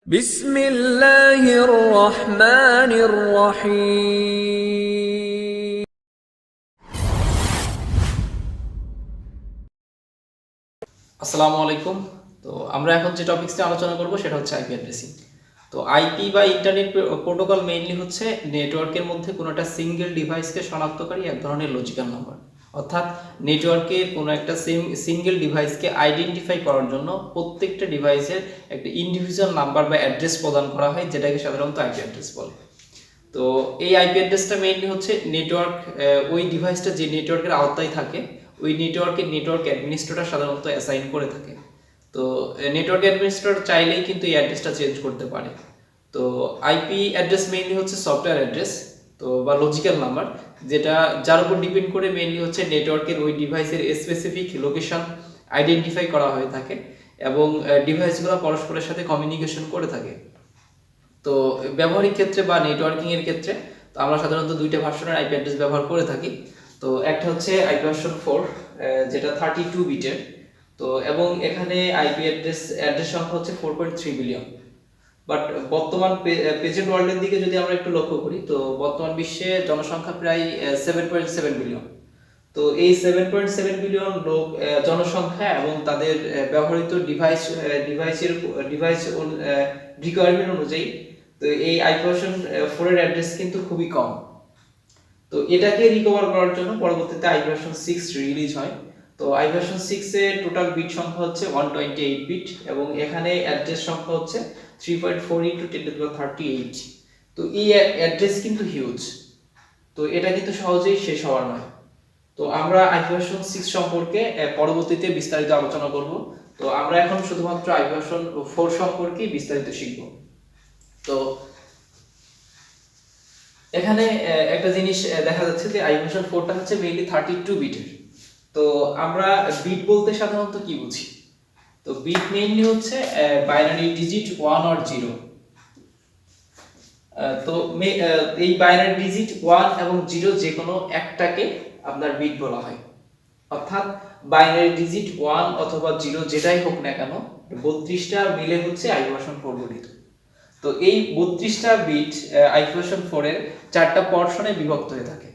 بسم الله الرحمن الرحيم আসসালামু আলাইকুম। তো আমরা এখন যে টপিকসটি আলোচনা করব সেটা হচ্ছে আইপি অ্যাড্রেসিং। তো আইপি বা ইন্টারনেট প্রোটোকল মেইনলি হচ্ছে নেটওয়ার্কের মধ্যে কোনো একটা সিঙ্গেল ডিভাইসকে শনাক্তকারী এক ধরনের লজিক্যাল নাম্বার। অর্থাৎ নেটওয়ার্কের কোনো একটা সিঙ্গেল ডিভাইসকে আইডেন্টিফাই করার জন্য প্রত্যেকটা ডিভাইসের একটা ইন্ডিভিজুয়াল নাম্বার বা অ্যাড্রেস প্রদান করা হয়, যেটাকে সাধারণত আইপি অ্যাড্রেস বলে। তো এই আইপি অ্যাড্রেসটা মেইনলি হচ্ছে নেটওয়ার্ক, ওই ডিভাইসটা যে নেটওয়ার্কের আওতায় থাকে ওই নেটওয়ার্ক অ্যাডমিনিস্ট্রেটর সাধারণত অ্যাসাইন করে থাকে। তো নেটওয়ার্ক অ্যাডমিনিস্ট্রেটর চাইলেই কিন্তু এই অ্যাড্রেসটা চেঞ্জ করতে পারে। তো আইপি অ্যাড্রেস মেইনলি হচ্ছে সফটওয়্যার অ্যাড্রেস তো বা লজিক্যাল নাম্বার, যেটা যার উপর ডিপেন্ড করে মেইনলি হচ্ছে নেটওয়ার্কের ওই ডিভাইসের স্পেসিফিক লোকেশন আইডেন্টিফাই করা হয়ে থাকে এবং ডিভাইসগুলো পরস্পরের সাথে কমিউনিকেশন করে থাকে। তো ব্যবহারিক ক্ষেত্রে বা নেটওয়ার্কিং এর ক্ষেত্রে তো আমরা সাধারণত দুইটা ভার্সনের আইপি অ্যাড্রেস ব্যবহার করে থাকি। তো একটা হচ্ছে আইপি ভার্সন 4, যেটা 32 বিটের। তো এবং এখানে আইপি অ্যাড্রেস সংখ্যা হচ্ছে 4.3 বিলিয়ন। বাট বর্তমান প্রেজেন্ট ওয়ার্ল্ডের দিকে যদি আমরা একটু লক্ষ্য করি, তো বর্তমান বিশ্বে জনসংখ্যা প্রায় 7.7 বিলিয়ন। তো এই 7.7 বিলিয়ন লোক জনসংখ্যা এবং তাদের ব্যবহৃত ডিভাইস রিকোয়ারমেন্ট অনুযায়ী তো এই আইপি ভার্সন 4 এর অ্যাড্রেস কিন্তু খুবই কম। তো এটাকে রিকভার করার জন্য পরবর্তীতে আইপি ভার্সন 6 রিলিজ হয়। তো আইপি ভার্সন 6 এ টোটাল বিট সংখ্যা হচ্ছে 128 বিট এবং এখানে অ্যাড্রেস সংখ্যা হচ্ছে 3.4 × 10^38। তো এই অ্যাড্রেস কিন্তু হিউজ। তো এটা কিন্তু সহজেই শেষ হওয়ার নয়। তো আমরা আইপি ভার্সন 6 সম্পর্কে পরবর্তীতে বিস্তারিত আলোচনা করব। তো আমরা এখন শুধুমাত্র আইপি ভার্সন 4 সম্পর্কে বিস্তারিত শিখব। তো এখানে একটা জিনিস দেখা যাচ্ছে যে আইপি ভার্সন 4টা হচ্ছে মেইনলি 32 বিটের। তো আমরা বিট বলতে সাধারণত কি বুঝি? তো বিট মেইনলি হচ্ছে বাইনারি ডিজিট 1 or 0। তো এই বাইনারি ডিজিট 1 এবং 0 যে কোনো একটাকে আপনার বিট বলা হয়। অর্থাৎ বাইনারি ডিজিট 1 অথবা 0 যেটাই হোক না কেন 32টা মিলে হচ্ছে আইপি ভার্সন 4 গঠিত। তো এই 32টা বিট আইপি ভার্সন 4 এর 4টা পর্শনে বিভক্ত হয়ে থাকে।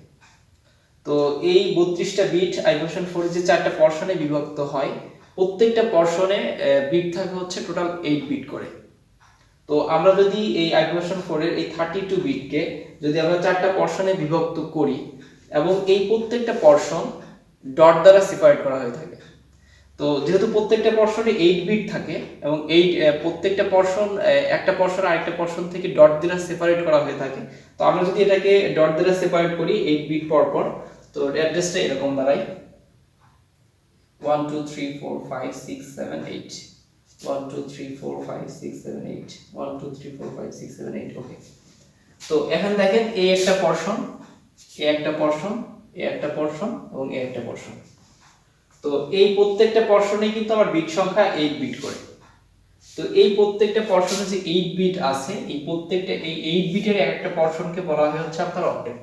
তো এই 32টা বিট আইপি ভার্সন 4 এর যে 4টা পর্শনে বিভক্ত হয়, প্রত্যেকটা পর্শনে বিট থাকে হচ্ছে টোটাল 8 বিট করে। তো আমরা যদি এই আইপি ভার্সন 4 এর এই 32 বিটকে যদি আমরা 4টা পর্শনে বিভক্ত করি এবং এই প্রত্যেকটা পর্শন ডট দ্বারা সেপারেট করা হয়ে থাকে। তো যেহেতু প্রত্যেকটা পর্শনে 8 বিট থাকে এবং এই প্রত্যেকটা পর্শন একটা পর্শন আরেকটা পর্শন থেকে ডট দ্বারা সেপারেট করা হয়ে থাকে। তো আমরা যদি এটাকে ডট দ্বারা সেপারেট করি 8 বিট পর পর, তো অ্যাড্রেসটা এরকম দাঁড়ায় 1 2 3 4 5 6 7 8 1 2 3 4 5 6 7 8 1 2 3 4 5 6 7 8। ওকে। তো এখন দেখেন এই একটা পর্শন, এই একটা পর্শন, এই একটা পর্শন এবং এই একটা পর্শন। তো এই প্রত্যেকটা পর্শনে কিন্তু আমার বিট সংখ্যা 8 বিট করে। তো এই প্রত্যেকটা পর্শনে যে 8 বিট আছে, এই প্রত্যেকটা এই 8 বিটের একটা পর্শনকে বলা হয় হচ্ছে আপনার অক্টেট।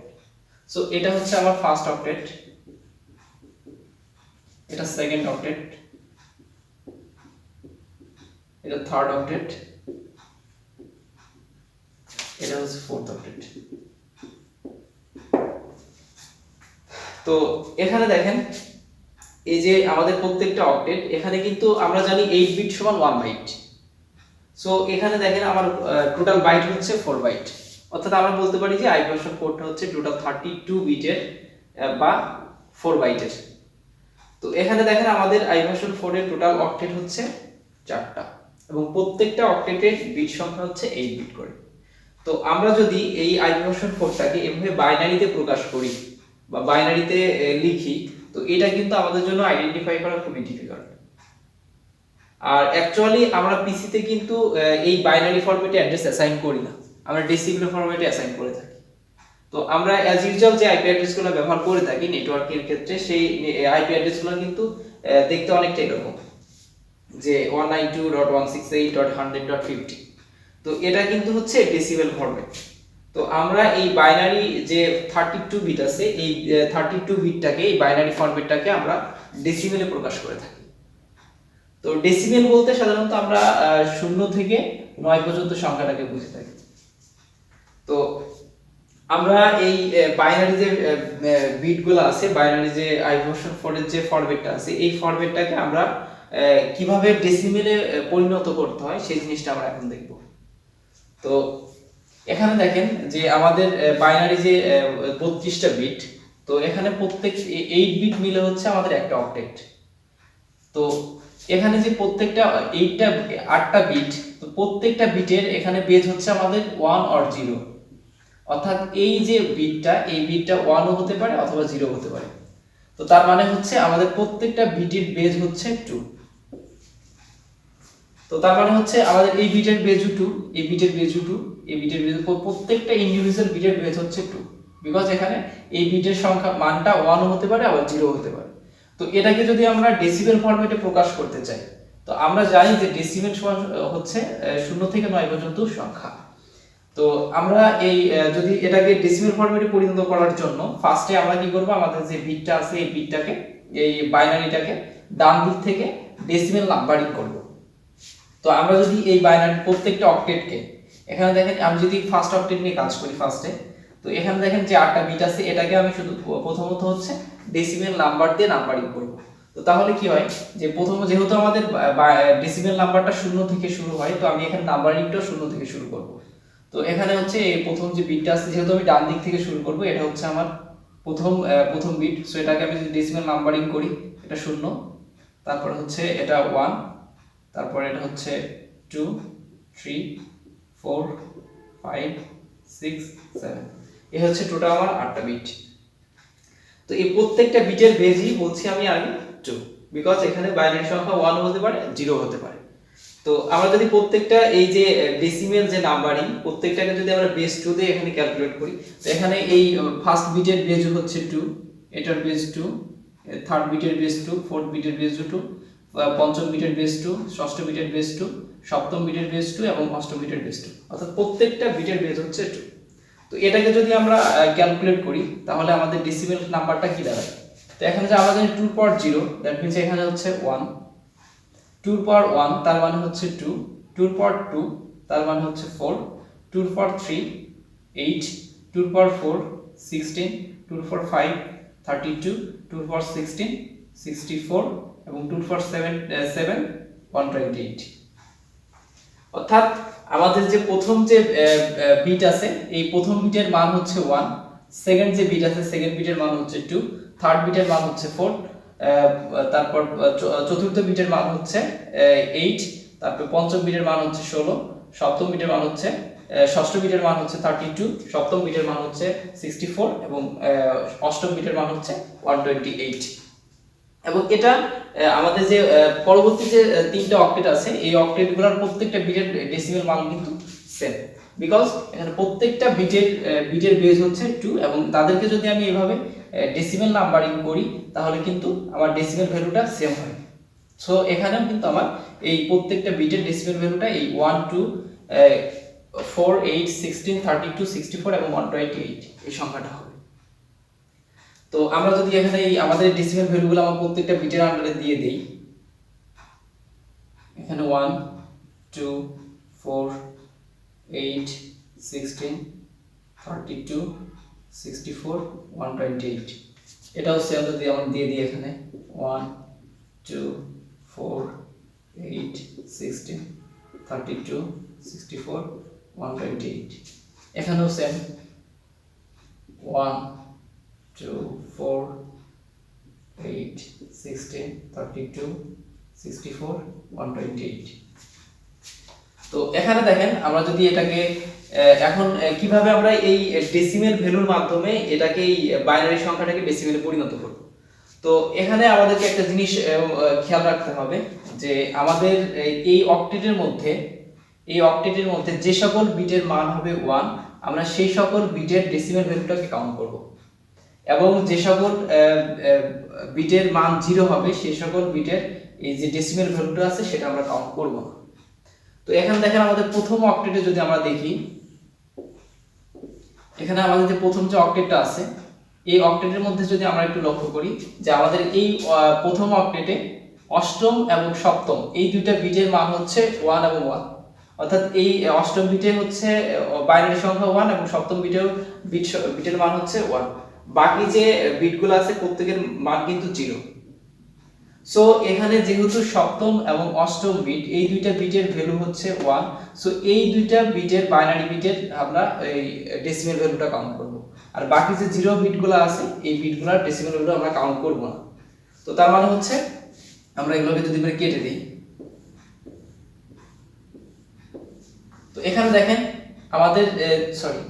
সো এটা হচ্ছে আমার ফার্স্ট অক্টেট, এটা সেকেন্ড অক্টেট, এটা থার্ড অক্টেট, এটা হচ্ছে ফোর্থ অক্টেট। তো এখানে দেখেন এই যে আমাদের প্রত্যেকটা অক্টেট, এখানে কিন্তু আমরা জানি 8 বিট সমান 1 বাইট। সো এখানে দেখেন আমার টোটাল বাইট হচ্ছে 4 বাইট। অর্থাৎ আমরা বলতে পারি যে আইপি ভার্সন 4টা হচ্ছে টোটাল 32 বিটের বা 4 বাইটের। তো এখানে দেখেন আমাদের আইপি ভার্সন 4 এর টোটাল অক্টেট হচ্ছে 4টা এবং প্রত্যেকটা অক্টেটের বিট সংখ্যা হচ্ছে 8 বিট করে। তো আমরা যদি এই আইপি ভার্সন 4টাকে এভাবে বাইনারিতে প্রকাশ করি বা বাইনারিতে লিখি, তো এটা কিন্তু আমাদের জন্য আইডেন্টিফাই করা খুবই ডিফিকাল্ট। আর অ্যাকচুয়ালি আমরা পিসিতে কিন্তু এই বাইনারি ফরম্যাটে অ্যাড্রেস অ্যাসাইন করি না, আমরা ডেসিমেল ফরম্যাটে অ্যাসাইন করে থাকি। তো আমরা অ্যাজ ইউজুয়াল যে আইপি অ্যাড্রেসগুলো ব্যবহার করে থাকি নেটওয়ার্কের ক্ষেত্রে, সেই আইপি অ্যাড্রেসগুলো কিন্তু দেখতে অনেকটা এরকম, যে 192.168.100.50। তো এটা কিন্তু হচ্ছে ডেসিমেল ফরম্যাট। তো আমরা এই বাইনারি যে 32 বিট আছে, এই 32 বিটটাকে এই বাইনারি ফরম্যাটটাকে আমরা ডেসিমেলে প্রকাশ করে থাকি। তো ডেসিমেল বলতে সাধারণত আমরা 0 থেকে 9 পর্যন্ত সংখ্যাটাকে বুঝে থাকি। তো আমরা এই বাইনারি যে বিটগুলো আছে, বাইনারি যে i4 এর যে ফরম্যাটটা আছে, এই ফরম্যাটটাকে আমরা কিভাবে ডেসিমেলে পরিণত করতে হয় সেই জিনিসটা আমরা এখন দেখব। তো এখানে দেখেন যে আমাদের বাইনারি যে 32টা বিট, তো এখানে প্রত্যেক 8 বিট মিলে হচ্ছে আমাদের একটা অক্টেট। তো এখানে যে প্রত্যেকটা 8টা বিট, তো প্রত্যেকটা বিটের এখানে বেজ হচ্ছে আমাদের 1 অর 0, অর্থাৎ এই যে বিটটা, এই বিটটা 1 ও হতে পারে অথবা 0 হতে পারে। তো তার মানে হচ্ছে আমাদের প্রত্যেকটা বিটের বেজ হচ্ছে 2। তো তার মানে হচ্ছে আমাদের এই বিটের বেজও 2, এই বিটের বেজও 2, এই বিটের বেজ, প্রত্যেকটা ইন্ডিভিজুয়াল বিটের বেজ হচ্ছে 2, বিকজ এখানে এই বিটের সংখ্যা মানটা 1 ও হতে পারে আবার 0 হতে পারে। তো এটাকে যদি আমরা ডেসিমেল ফরম্যাটে প্রকাশ করতে চাই, তো আমরা জানি যে ডেসিমেল হচ্ছে 0 থেকে 9 পর্যন্ত সংখ্যা। তো আমরা এই যদি এটাকে ডেসিমেল ফরম্যাটে পরিণত করার জন্য ফার্স্টে আমরা কি করব, আমাদের যে বিটটা আছে এই বিটটাকে, এই বাইনারিটাকে ডান দিক থেকে ডেসিমেল নাম্বারিং করব। তো আমরা যদি এই বাইনারি প্রত্যেকটা অক্টেটকে, এখানে দেখেন আমি যদি ফার্স্ট অক্টেট নিয়ে কাজ করি ফার্স্টে, তো এখানে দেখেন যে 8টা বিট আছে, এটাকে আমি শুধু প্রথমত হচ্ছে ডেসিমেল নাম্বার দিয়ে নাম্বারিং করব। তো তাহলে কি হয় যে প্রথম যেহেতু আমাদের ডেসিমেল নাম্বারটা 0 থেকে শুরু হয়, তো আমি এখানে নাম্বারিংটাও 0 থেকে শুরু করব। তো এখানে হচ্ছে এই প্রথম যে বিটটা আছে, যেহেতু আমি ডান দিক থেকে শুরু করব, এটা হচ্ছে আমার প্রথম বিট। সো এটাকে আমি যদি ডেসিমেল নাম্বারিং করি, এটা 0, তারপর হচ্ছে এটা 1, তারপর এটা হচ্ছে 2, 3, 4, 5, 6, 7, এই হচ্ছে টোটাল আমার 8টা বিট। তো এই প্রত্যেকটা বিটের বেজই বলছি আমি আগে 2, বিকজ এখানে বাইনারি সংখ্যা 1 হতে পারে 0 হতে পারে। তো আমরা যদি প্রত্যেকটা এই যে ডেসিমেল যে নাম্বারিং, প্রত্যেকটাকে যদি আমরা বেস 2 দিয়ে এখানে ক্যালকুলেট করি, তো এখানে এই ফার্স্ট বিটের বেজ হচ্ছে 2, এটার বেজ 2, থার্ড বিটের বেজ 2, ফোর্থ বিটের বেজ 2, পঞ্চম বিটের বেজ 2, ষষ্ঠ বিটের বেজ 2, সপ্তম বিটের বেজ 2 এবং অষ্টম বিটের বেজ 2, অর্থাৎ প্রত্যেকটা বিটের বেজ হচ্ছে 2। তো এটাকে যদি আমরা ক্যালকুলেট করি, তাহলে আমাদের ডেসিমেল নাম্বারটা কি দাঁড়ায়? তো এখানে যে আমাদের 2 পাওয়ার 0, দ্যাট মিন্স এখানে হচ্ছে 1, 2 পাওয়ার 1 তার মানে হচ্ছে 2, 2 পাওয়ার 2 তার মানে হচ্ছে 4, 2 পাওয়ার 3 8, 2 পাওয়ার 4 16, 2 পাওয়ার 5 32, 2 পাওয়ার 16 64 এবং 2 পাওয়ার 7 128। অর্থাৎ আমাদের যে প্রথম যে বিট আছে, এই প্রথম বিটের মান হচ্ছে 1, সেকেন্ড যে বিট আছে সেকেন্ড বিটের মান হচ্ছে 2, থার্ড বিটের মান হচ্ছে 4, তারপর চতুর্থ বিটের মান হচ্ছে 8, তারপর পঞ্চম বিটের মান হচ্ছে 16, সপ্তম বিটের মান হচ্ছে ষষ্ঠ বিটের মান হচ্ছে 32, সপ্তম বিটের মান হচ্ছে 64 এবং অষ্টম বিটের মান হচ্ছে 128। এবং এটা আমাদের যে পরবর্তী যে 3টা অক্টেট আছে, এই অক্টেটগুলোর প্রত্যেকটা বিটের ডেসিমেল মান কিন্তু সেম, বিকজ এখানে প্রত্যেকটা বিটের বেজ হচ্ছে 2 এবং তাদেরকে যদি আমি এইভাবে ডেসিমেল নাম্বারিং করি, তাহলে কিন্তু আমার ডেসিমেল ভ্যালুটা সেম হয়। সো এখানেও কিন্তু আমার এই প্রত্যেকটা বিটের ডেসিমেল ভ্যালুটা এই 1 2 4 8 16 32 64 এবং 128 এই সংখ্যাটা হবে। তো আমরা যদি এখানে এই আমাদের ডেসিমেল ভ্যালুগুলো আমরা প্রত্যেকটা বিটের আন্ডারে দিয়ে দেই, এখানে 1 2 4 8 16 32 64 128, এটাও সেম যদি আমরা দিয়ে দিই এখানে 1 2 4 8 16 32 64 128, এখানেও সেম 1 2 4 8 16 32 64 128। তো এখানে দেখেন আমরা যদি এটাকে এখন কিভাবে আমরা এই ডেসিমেল ভ্যালুর মাধ্যমে এটাকে এই বাইনারি সংখ্যাটাকে ডেসিমেলে পরিণত করব। তো এখানে আমাদেরকে একটা জিনিস খেয়াল রাখতে হবে যে আমাদের এই অক্টেটের মধ্যে যে সকল বিটের মান হবে 1, আমরা সেই সকল বিটের ডেসিমেল ভ্যালুটাকে কাউন্ট করব, এবং যে সকল বিটের মান 0 হবে সেই সকল বিটের এই যে ডেসিমেল ভ্যালুটা আছে সেটা আমরা কাউন্ট করব না। তো এখানে দেখেন আমাদের প্রথম অক্টেটে যদি আমরা দেখি, এখানে আমাদের যে প্রথম যে অক্টেটটা আছে, এই অক্টেটের মধ্যে যদি আমরা একটু লক্ষ্য করি যে আমাদের এই প্রথম অক্টেটে অষ্টম এবং সপ্তম এই দুইটা বিটের মান হচ্ছে 1 এবং 1, অর্থাৎ এই অষ্টম বিটে হচ্ছে বাইনারি সংখ্যা 1 এবং সপ্তম বিটেও বিটের মান হচ্ছে 1। বাকি যে বিটগুলো আছে প্রত্যেকের মান কিন্তু 0। সো এখানে যেহেতু সপ্তম এবং অষ্টম বিট এই দুইটা বিটের ভ্যালু হচ্ছে 1, সো এই দুইটা বিটের বাইনারি বিটের আমরা এই ডেসিমেল ভ্যালুটা কাউন্ট করব। আর বাকি যে 0 বিটগুলো আছে এই বিটগুলোর ডেসিমেল ভ্যালু আমরা কাউন্ট করব না। তো তার মানে হচ্ছে আমরা এগুলোকে যদি আমরা কেটে দিই, তো এখানে দেখেন আমাদের সরি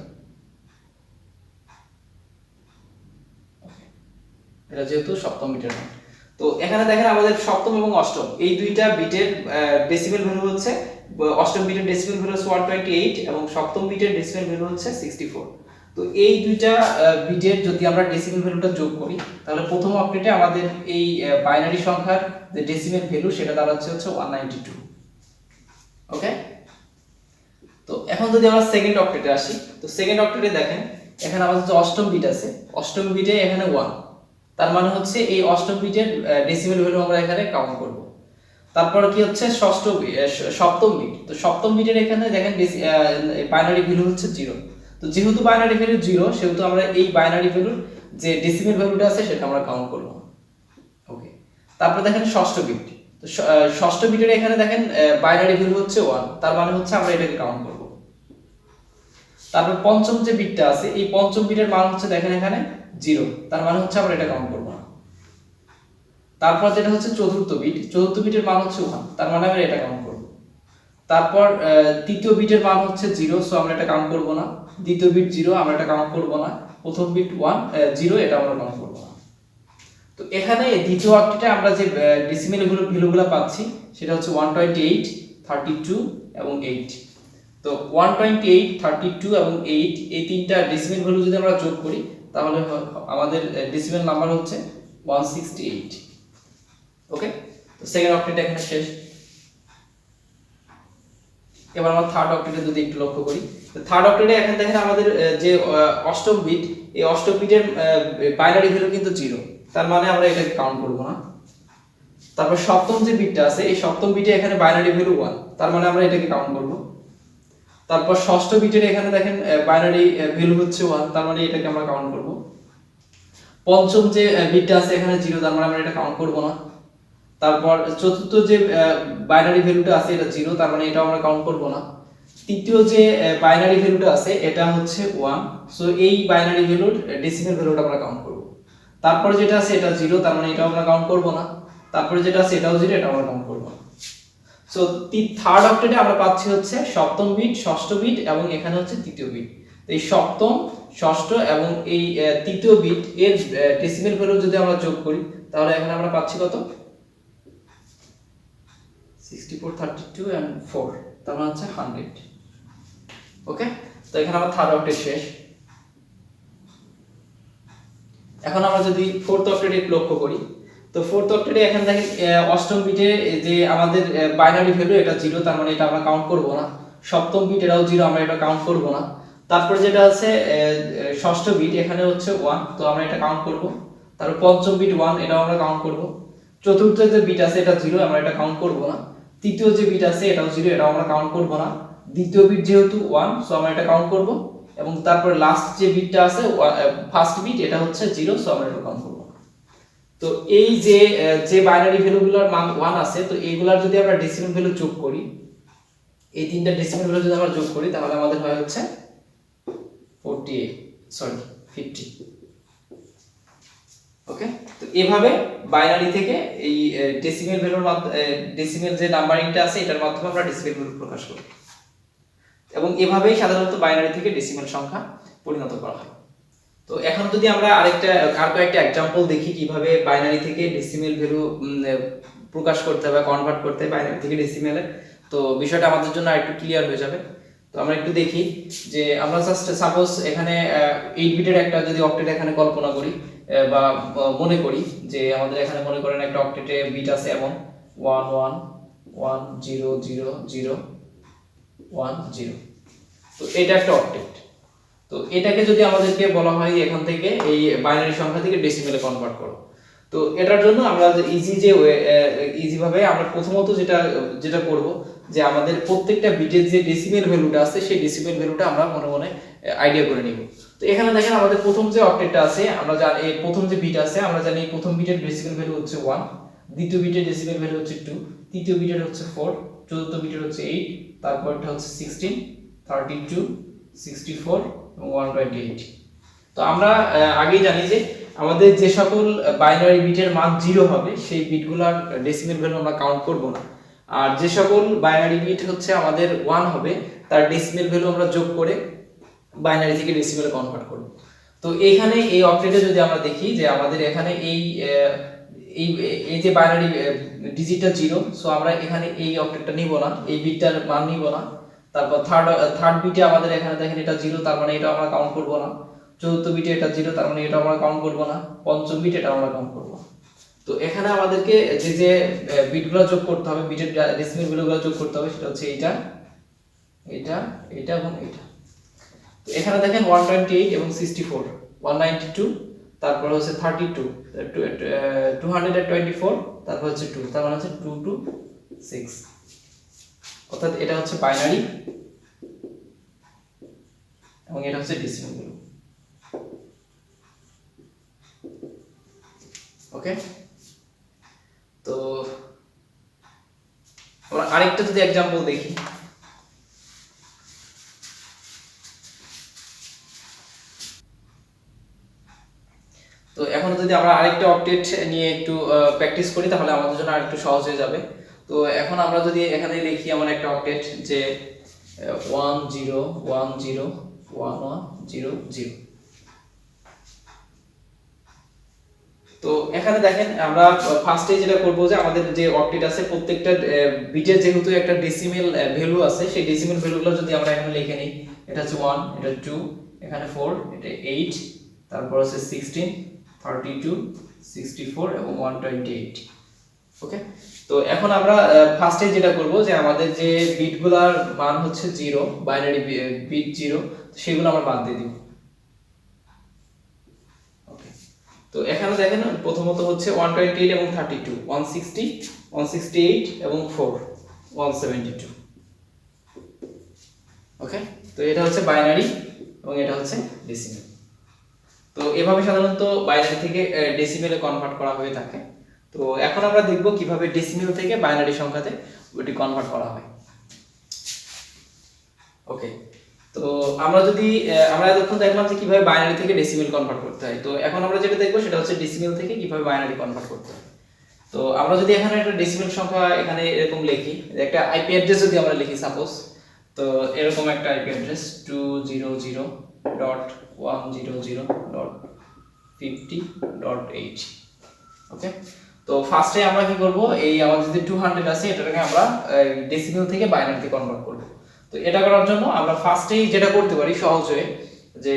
এটা যেহেতু সপ্তম বিটের মান, তো এখানে দেখেন আমাদের সপ্তম এবং অষ্টম এই দুইটা বিটের ডেসিমেল ভ্যালু হচ্ছে, অষ্টম বিটের ডেসিমেল ভ্যালু হচ্ছে 128 এবং সপ্তম বিটের ডেসিমেল ভ্যালু হচ্ছে 64। তো এই দুইটা বিটের যদি আমরা ডেসিমেল ভ্যালুটা যোগ করি তাহলে প্রথম অক্টেটে আমাদের এই বাইনারি সংখ্যার যে ডেসিমেল ভ্যালু সেটা দাঁড়াচ্ছে হচ্ছে 192। ওকে, তো এখন যদি আমরা সেকেন্ড অক্টেটে আসি, তো সেকেন্ড অক্টেটে দেখেন এখানে আমাদের যে অষ্টম বিট আছে, অষ্টম বিটে এখানে 1, তার মানে হচ্ছে এই অষ্টম বিটের ডেসিমেল ভ্যালু আমরা এখানে কাউন্ট করব। তারপর কি হচ্ছে সপ্তম বিট, তো সপ্তম বিটের এখানে দেখেন বাইনারি ভ্যালু হচ্ছে 0। তো যেহেতু বাইনারি ভ্যালু 0 সেহেতু আমরা এই বাইনারি ভ্যালুর যে ডেসিমেল ভ্যালুটা আছে সেটা আমরা কাউন্ট করব। ওকে, তারপর দেখেন ষষ্ঠ বিট, তো ষষ্ঠ বিটের এখানে দেখেন বাইনারি ভ্যালু হচ্ছে 1, তার মানে হচ্ছে আমরা এটাকে কাউন্ট করব। তারপর পঞ্চম যে বিটটা আছে এই পঞ্চম বিটের মান হচ্ছে দেখেন এখানে 0, তার মানে হচ্ছে আমরা এটা কাউন্ট করব না। তারপর যেটা হচ্ছে চতুর্থ বিটের মান হচ্ছে 1, তার মানে আমরা এটা কাউন্ট করব। তারপর তৃতীয় বিটের মান হচ্ছে 0, সো আমরা এটা কাউন্ট করব না। দ্বিতীয় বিট 0, আমরা এটা কাউন্ট করব না। প্রথম বিট 1 0, এটা আমরা কাউন্ট করব না। তো এখানে দ্বিতীয় অক্টেটে আমরা যে ডেসিমেল ভ্যালুগুলো পাচ্ছি সেটা হচ্ছে 128, 32 এবং 8। তো 128, 32 এবং 8 এই তিনটা ডেসিমেল ভ্যালু যদি আমরা যোগ করি তাহলে আমাদের ডেসিমেল নাম্বার হচ্ছে 168। ওকে, তো সেকেন্ড অক্টেট এখানে শেষ। এবার আমরা থার্ড অক্টেটে যদি একটু লক্ষ্য করি, তো থার্ড অক্টেটে এখানে দেখেন আমাদের যে অষ্টম বিট, এই অষ্টম বিটের বাইনারি ভ্যালু কিন্তু 0, তার মানে আমরা এটাকে কাউন্ট করব না। তারপর সপ্তম যে বিটটা আছে এই সপ্তম বিটে এখানে বাইনারি ভ্যালু 1, তার মানে আমরা এটাকে কাউন্ট করব। তারপর ষষ্ঠ বিটের এখানে দেখেন বাইনারি ভ্যালু হচ্ছে 1, তার মানে এটাকে আমরা কাউন্ট করব। পঞ্চম যে বিটটা আছে এখানে 0, তার মানে আমরা এটা কাউন্ট করব না। তারপর চতুর্থ যে বাইনারি ভ্যালুটা আছে এটা 0, তার মানে এটা আমরা কাউন্ট করব না। তৃতীয় যে বাইনারি ভ্যালুটা আছে এটা হচ্ছে 1, সো এই বাইনারি ভ্যালুর ডেসিমেল ভ্যালুটা আমরা কাউন্ট করব। তারপর যেটা আছে এটা 0, তার মানে এটা আমরা কাউন্ট করব না। তারপরে যেটা আছে এটাও 0, এটা আমরা কাউন্ট করব না। সো থার্ড অক্টেটে আমরা পাচ্ছি হচ্ছে সপ্তম বিট, ষষ্ঠ বিট এবং এখানে হচ্ছে তৃতীয় বিট। তো এই সপ্তম, ষষ্ঠ এবং এই তৃতীয় বিট এর ডেসিমেল ভ্যালু যদি আমরা যোগ করি তাহলে এখানে আমরা পাচ্ছি কত, 64, 32 and 4, তার মানে হচ্ছে 100। ওকে, তো এখানে আমার থার্ড অক্টেট শেষ। এখন আমরা যদি ফোর্থ অক্টেটে লক্ষ্য করি, তো ফোর্থ অক্টেটে এখানে দেখেন অষ্টম বিটে যে আমাদের বাইনারি ভ্যালু এটা 0, তার মানে এটা আমরা কাউন্ট করব না। সপ্তম বিট এটাও 0, আমরা এটা কাউন্ট করব না। তারপর যেটা আছে ষষ্ঠ বিট এখানে হচ্ছে 1, তো আমরা এটা কাউন্ট করব। তারপর পঞ্চম বিট 1, এটাও আমরা কাউন্ট করব। চতুর্থ যে বিট আছে এটা 0, আমরা এটা কাউন্ট করব না। তৃতীয় যে বিট আছে এটাও 0, এটাও আমরা কাউন্ট করব না। দ্বিতীয় বিট যেহেতু 1, সো আমরা এটা কাউন্ট করব। এবং তারপর লাস্ট যে বিটটা আছে ফার্স্ট বিট এটা হচ্ছে 0, সো আমরা এটা কাউন্ট করব। তো এই যে যে বাইনারি ভ্যালুগুলোর মান 1 আছে, তো এইগুলার যদি আমরা ডেসিমেল ভ্যালু যোগ করি, এই তিনটা ডেসিমেল ভ্যালু যদি আমরা যোগ করি তাহলে আমাদের হয় হচ্ছে 50। ওকে, তো এভাবে বাইনারি থেকে এই ডেসিমেল ভ্যালুর ডেসিমেল যে নাম্বারিংটা আছে এটার মাধ্যমে আমরা ডেসিমেল ভ্যালু প্রকাশ করি এবং এভাবেই সাধারণত বাইনারি থেকে ডেসিমেল সংখ্যা পরিণত করা হয়। তো এখন যদি আমরা আর কয়েকটা एग्जांपल দেখি কিভাবে বাইনারি থেকে ডেসিমেল ভ্যালু প্রকাশ করতে হবে, কনভার্ট করতে হবে বাইনারি থেকে ডেসিমেলে, তো বিষয়টা আমাদের জন্য আরেকটু ক্লিয়ার হয়ে যাবে। তো আমরা একটু দেখি যে আমরা জাস্ট সাপোজ এখানে 8 বিটের একটা যদি অক্টেট এখানে কল্পনা করি বা মনে করি যে আমাদের এখানে মনে করেন একটা অক্টেটে বিট আছে এমন 1 1 1 0 0 0 1 0, তো এটা একটা অক্টেট। তো এটাকে যদি আমাদেরকে বলা হয় এখান থেকে এই বাইনারি সংখ্যা থেকে ডেসিমেলে কনভার্ট করো, তো এটার জন্য আমরা ইজি ভাবে আমরা প্রথমত যেটা করব যে আমাদের প্রত্যেকটা বিটের যে ডেসিমেল ভ্যালুটা আছে সেই ডেসিমেল ভ্যালুটা আমরা মনে মনে আইডিয়া করে নিব। তো এখানে দেখেন আমাদের প্রথম যে অক্টেটটা আছে, আমরা জানি এই প্রথম যে বিট আছে, আমরা জানি প্রথম বিটের ডেসিমেল ভ্যালু হচ্ছে 1, দ্বিতীয় বিটের ডেসিমেল ভ্যালু হচ্ছে 2, তৃতীয় বিটের হচ্ছে 4, চতুর্থ বিটের হচ্ছে 8, তারপরটা হচ্ছে 16, 32, 64 এবং 128। তো আমরা আগেই জানি যে আমাদের যে সকল বাইনারি বিটের মান 0 হবে সেই বিটগুলোর ডেসিমেল ভ্যালু আমরা কাউন্ট করব না, আর যে সকল বাইনারি বিট হচ্ছে আমাদের 1 হবে তার ডেসিমেল ভ্যালু আমরা যোগ করে বাইনারি থেকে ডেসিমেলে কনভার্ট করব। তো এইখানে এই অক্টেটে যদি আমরা দেখি যে আমাদের এখানে এই এই যে বাইনারি ডিজিটটা 0, সো আমরা এখানে এই অক্টেটটা নিব না, এই বিটটার মান নিব না। তারপর থার্ড বিটে আমাদের এখানে দেখেন এটা 0, তার মানে এটা আমরা কাউন্ট করব না। চতুর্থ বিটে এটা 0, তার মানে এটা আমরা কাউন্ট করব না। পঞ্চম বিটে এটা আমরা কাউন্ট করব। তো এখানে আমাদেরকে যে যে বিটগুলো যোগ করতে হবে, বিটের ডেসিমেল ভ্যালুগুলো যোগ করতে হবে, সেটা হচ্ছে এইটা, এটা, এটা এবং এটা। তো এখানে দেখেন 128 এবং 64, 192, তারপর হচ্ছে 32, 224, তারপর হচ্ছে 2, তার মানে হচ্ছে 2 to 6, অর্থাৎ এটা হচ্ছে বাইনারি এবং এটা হচ্ছে ডেসিমেল ভ্যালু। ওকে, তো আমরা আরেকটা যদি एग्जांपल দেখি, তো এখন যদি আমরা আরেকটা অক্টেট নিয়ে একটু প্র্যাকটিস করি তাহলে আমাদের জন্য আরেকটু সহজ হয়ে যাবে। তো এখন আমরা যদি এখানে লিখি আমার একটা অক্টেট যে 1 0 1 0 1 1 0 0। তো এখানে দেখেন আমরা ফার্স্টে যেটা করব যে আমাদের যে অক্টেট আছে প্রত্যেকটা বিটের যেহেতু একটা ডেসিমেল ভ্যালু আছে, সেই ডেসিমেল ভ্যালুগুলো যদি আমরা এখানে লিখে নিই, এটা হচ্ছে 1, এটা 2, এখানে 4, এটা 8, তারপর আছে 16, 32, 64 এবং 128। ওকে, তো এখন আমরা ফার্স্টে যেটা করব যে আমাদের যে বিটগুলোর মান হচ্ছে 0, বাইনারি বিট 0, সেগুলো আমরা বাদ দিয়ে দিব। ওকে, তো এখানে দেখেন প্রথমত হচ্ছে 128 এবং 32, 160, 168 এবং 4, 172। ওকে, তো এটা হচ্ছে বাইনারি এবং এটা হচ্ছে ডেসিমেল। তো এভাবে সাধারণত বাইনারি থেকে ডেসিমেলে কনভার্ট করা হয়ে থাকে। তো এখন আমরা দেখব কিভাবে ডেসিমেল থেকে বাইনারি সংখ্যাতে ওটি কনভার্ট করা হয়। ওকে, তো আমরা যদি আমরা এতক্ষণ দেখলাম যে কিভাবে বাইনারি থেকে ডেসিমেল কনভার্ট করতে হয়। তো এখন আমরা যেটা দেখব সেটা হচ্ছে ডেসিমেল থেকে কিভাবে বাইনারি কনভার্ট করতে হয়। তো আমরা যদি এখানে একটা ডেসিমেল সংখ্যা এখানে এরকম লিখি, একটা আইপি অ্যাড্রেস যদি আমরা লিখি সাপোজ, তো এরকম একটা আইপি অ্যাড্রেস 200.100.50.8। ওকে, তো ফার্স্টে আমরা কি করব, এই আমাদের যে 200 আছে এটাকে আমরা ডেসিমেল থেকে বাইনারিতে কনভার্ট করব। তো এটা করার জন্য আমরা ফার্স্টেই যেটা করতে পারি সহজ হয়ে, যে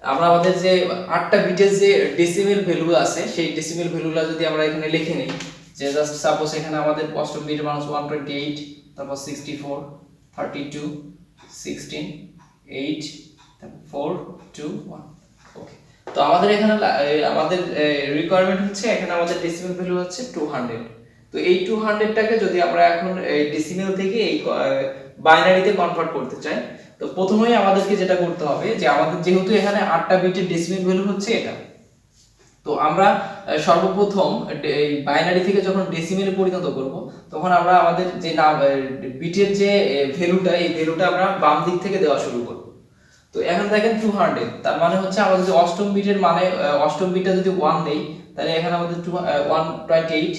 আমরা আমাদের যে 8টা বিটের যে ডেসিমেল ভ্যালু আছে সেই ডেসিমেল ভ্যালুগুলো যদি আমরা এখানে লিখে নেই, যে জাস্ট সাপোজ এখানে আমাদের অষ্টম বিটের মান 128, তারপর 64, 32, 16, 8, তারপর 4, 2, 1। ওকে, তো আমাদের এখানে আমাদের রিকোয়ারমেন্ট হচ্ছে, এখানে আমাদের ডেসিমেল ভ্যালু হচ্ছে 200। তো এই 200টাকে যদি আমরা এখন ডেসিমেল থেকে এই বাইনারিতে কনভার্ট করতে চাই, তো প্রথমেই আমাদেরকে যেটা করতে হবে যে আমাদের যেহেতু এখানে 8টা বিটের ডেসিমেল ভ্যালু হচ্ছে এটা, তো আমরা সর্বপ্রথম এই বাইনারি থেকে যখন ডেসিমেলে পরিণত করব তখন আমরা আমাদের যে বিটের যে ভ্যালুটা, এই ভ্যালুটা আমরা বাম দিক থেকে দেওয়া শুরু করব। তো এখন দেখেন 200, তার মানে হচ্ছে আমাদের যে অষ্টম বিটের মানে অষ্টম বিটটা যদি 1 দেই তাহলে এখানে আমাদের 128,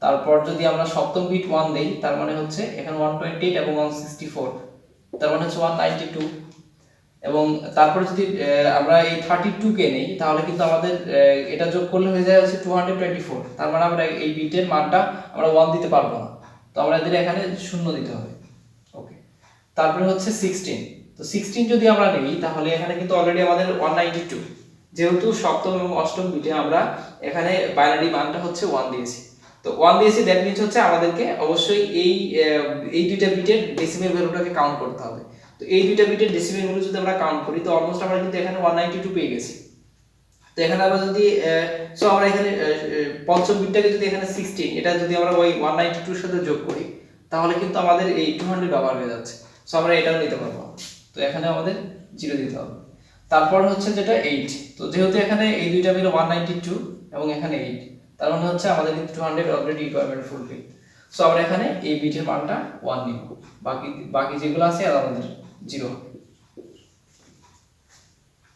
তারপর যদি আমরা সপ্তম বিট 1 দেই তার মানে হচ্ছে এখানে 128 এবং 164, তার মানে হচ্ছে 192, এবং তারপরে যদি আমরা এই 32 কে নেই তাহলে কিন্তু আমাদের এটা যোগ করলে হয়ে যায় হচ্ছে 224, তার মানে আমরা এই বিটের মানটা আমরা 1 দিতে পারবো না, তো আমরা এদের এখানে 0 দিতে হবে। ওকে, তারপরে হচ্ছে 16, তো 16 যদি আমরা নেই তাহলে এখানে কিন্তু অলরেডি আমাদের 192, যেহেতু সপ্তম এবং অষ্টম বিটে আমরা এখানে বাইনারি মানটা হচ্ছে 1 দিয়েছি, তো 1 দিয়েছি, দ্যাট মিন্স হচ্ছে আমাদেরকে অবশ্যই এই দুইটা বিটের ডেসিমেল ভ্যালুটাকে কাউন্ট করতে হবে। তো এই দুইটা বিটের ডেসিমেল ভ্যালু যদি আমরা কাউন্ট করি তো অলমোস্ট আমরা কিন্তু এখানে 192 পেয়ে গেছি। তো এখানে আমরা যদি সো আমরা এখানে পঞ্চম বিটটাকে যদি এখানে 16, এটা যদি আমরা ওই 192 এর সাথে যোগ করি তাহলে কিন্তু আমাদের এই 200 ওভার হয়ে যাচ্ছে। সো আমরা এটাও নিতে পারবো না। তো এখানে আমাদের 0 দিতে হবে। তারপর হচ্ছে যেটা 8, তো যেহেতু এখানে এই দুইটা মিলে 192 এবং এখানে 8, তার মানে হচ্ছে আমাদের কিন্তু 200 অলরেডি রিকোয়ারমেন্ট ফুলফিল। সো আমরা এখানে এই বিটের মানটা 1 নিব, বাকি বাকি যেগুলো আছে আর আমাদের 0 হবে।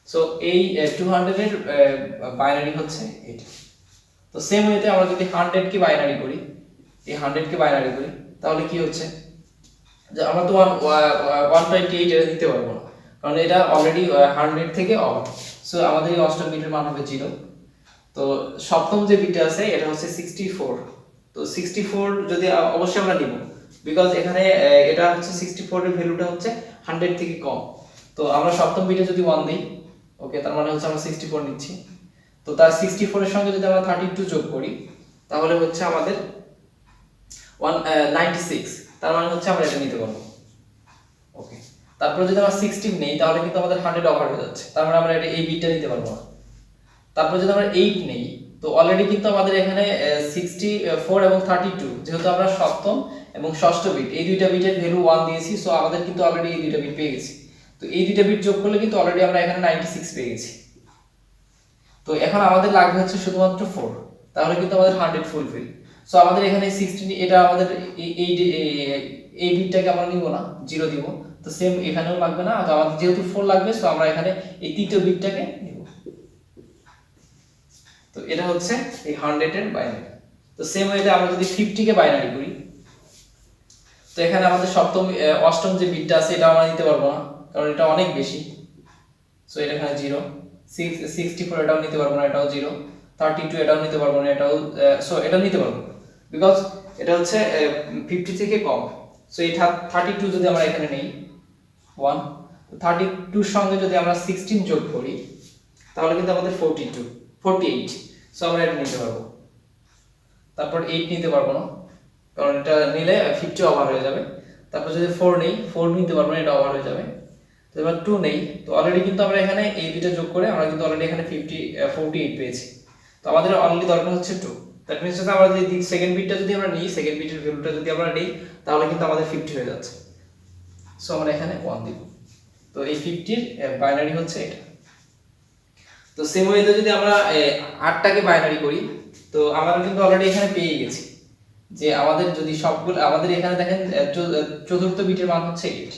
সো এই 200 এর বাইনারি হচ্ছে এটা। তো সেম ওয়েতে আমরা যদি 100 কে বাইনারি করি, এই 100 কে বাইনারি করি, তাহলে কি হচ্ছে যে আমরা তো 128 এটা দিতে পারবো না, কারণ এটা অলরেডি 100 থেকে অফ। সো আমাদের এই অষ্টম বিটের মান হবে 0। তো সপ্তম যে বিটটা আছে এটা হচ্ছে 64। তো 64 যদি অবশ্যই আমরা নিব, বিকজ এখানে এটা হচ্ছে 64 এর ভ্যালুটা হচ্ছে 100 থেকে কম। তো আমরা সপ্তম বিটে যদি 1 দিই, ওকে, তার মানে হচ্ছে আমরা 64 নিচ্ছি। তো তার 64 এর সঙ্গে যদি আমরা 32 যোগ করি, তাহলে হচ্ছে আমাদের 196, তার মানে হচ্ছে আমরা এটা নিতে পারবো। ওকে, তারপর যদি আমরা 16 নেই, তাহলে কিন্তু আমাদের 100 ওভার হয়ে যাচ্ছে, তার মানে আমরা এটা এই বিটটা নিতে পারবো না। তারপর যদি আমরা 8 নেই, তো অলরেডি কিন্তু আমাদের এখানে 64 এবং 32, যেহেতু আমরা সপ্তম এবং ষষ্ঠ বিট এই দুইটা বিটের ভ্যালু 1 দিয়েছি, সো আমাদের কিন্তু অলরেডি এই দুইটা বিট পেয়ে গেছি। তো এই দুইটা বিট যোগ করলে কিন্তু অলরেডি আমরা এখানে 96 পেয়ে গেছি। তো এখন আমাদের লাগবে হচ্ছে শুধুমাত্র 4, তাহলে কিন্তু আমাদের 100 ফুলফিল। সো আমাদের এখানে 16, এটা আমাদের এই বিটটাকে আমরা নিব না, 0 দিব। তো সেম এখানেও লাগবে না, তো আমাদের যেহেতু 4 লাগবে, সো আমরা এখানে এই তৃতীয় বিটটাকে নিব। তো এটা হচ্ছে এই 100 এর বাইনারি। তো সেম ওয়েতে আমরা যদি 50 কে বাইনারি করি, তো এখানে আমাদের অষ্টম যে বিটটা আছে এটা আমরা নিতে পারবো না, কারণ এটা অনেক বেশি। সো এটা এখানে 0, 64 এটাও নিতে পারবো না, এটাও 0, 32 এটাও নিতে পারবো না, এটাও সো এটা নিতে পারবো বিকজ এটা হচ্ছে 50 থেকে কম। সো এই 32 যদি আমরা এখানে নেই 1, 32 এর সঙ্গে যদি আমরা 16 যোগ করি, তাহলে কিন্তু আমাদের 48। সো আমরা এটা নিতে পারবো। তারপর 8 নিতে পারবো না, কারণ এটা নিলে 50 ওভার হয়ে যাবে। তারপর যদি 4 নেই, 4 নিতে পারবো না, এটা ওভার হয়ে যাবে। তো এবার 2 নেই, তো অলরেডি কিন্তু আমরা এখানে এই দুটো যোগ করে আমরা কিন্তু অলরেডি এখানে 48 পেয়েছি। তো আমাদের অনলি দরকার হচ্ছে 2। দ্যাট মিন্স যদি আমরা যদি সেকেন্ড বিটটা যদি আমরা নিই, সেকেন্ড বিটের ভ্যালুটা যদি আমরা নিই, তাহলে কিন্তু আমাদের 50 হয়ে যাচ্ছে। সো আমরা এখানে 1 দিব। তো এই 50 এর বাইনারি হচ্ছে এটা। তো সেম ওয়েতে যদি আমরা 8টাকে বাইনারি করি, তো আমরা কিন্তু অলরেডি এখানে পেয়ে গেছি যে আমাদের যদি সবগুলো আমাদের এখানে দেখেন চতুর্থ বিটের মান হচ্ছে 8।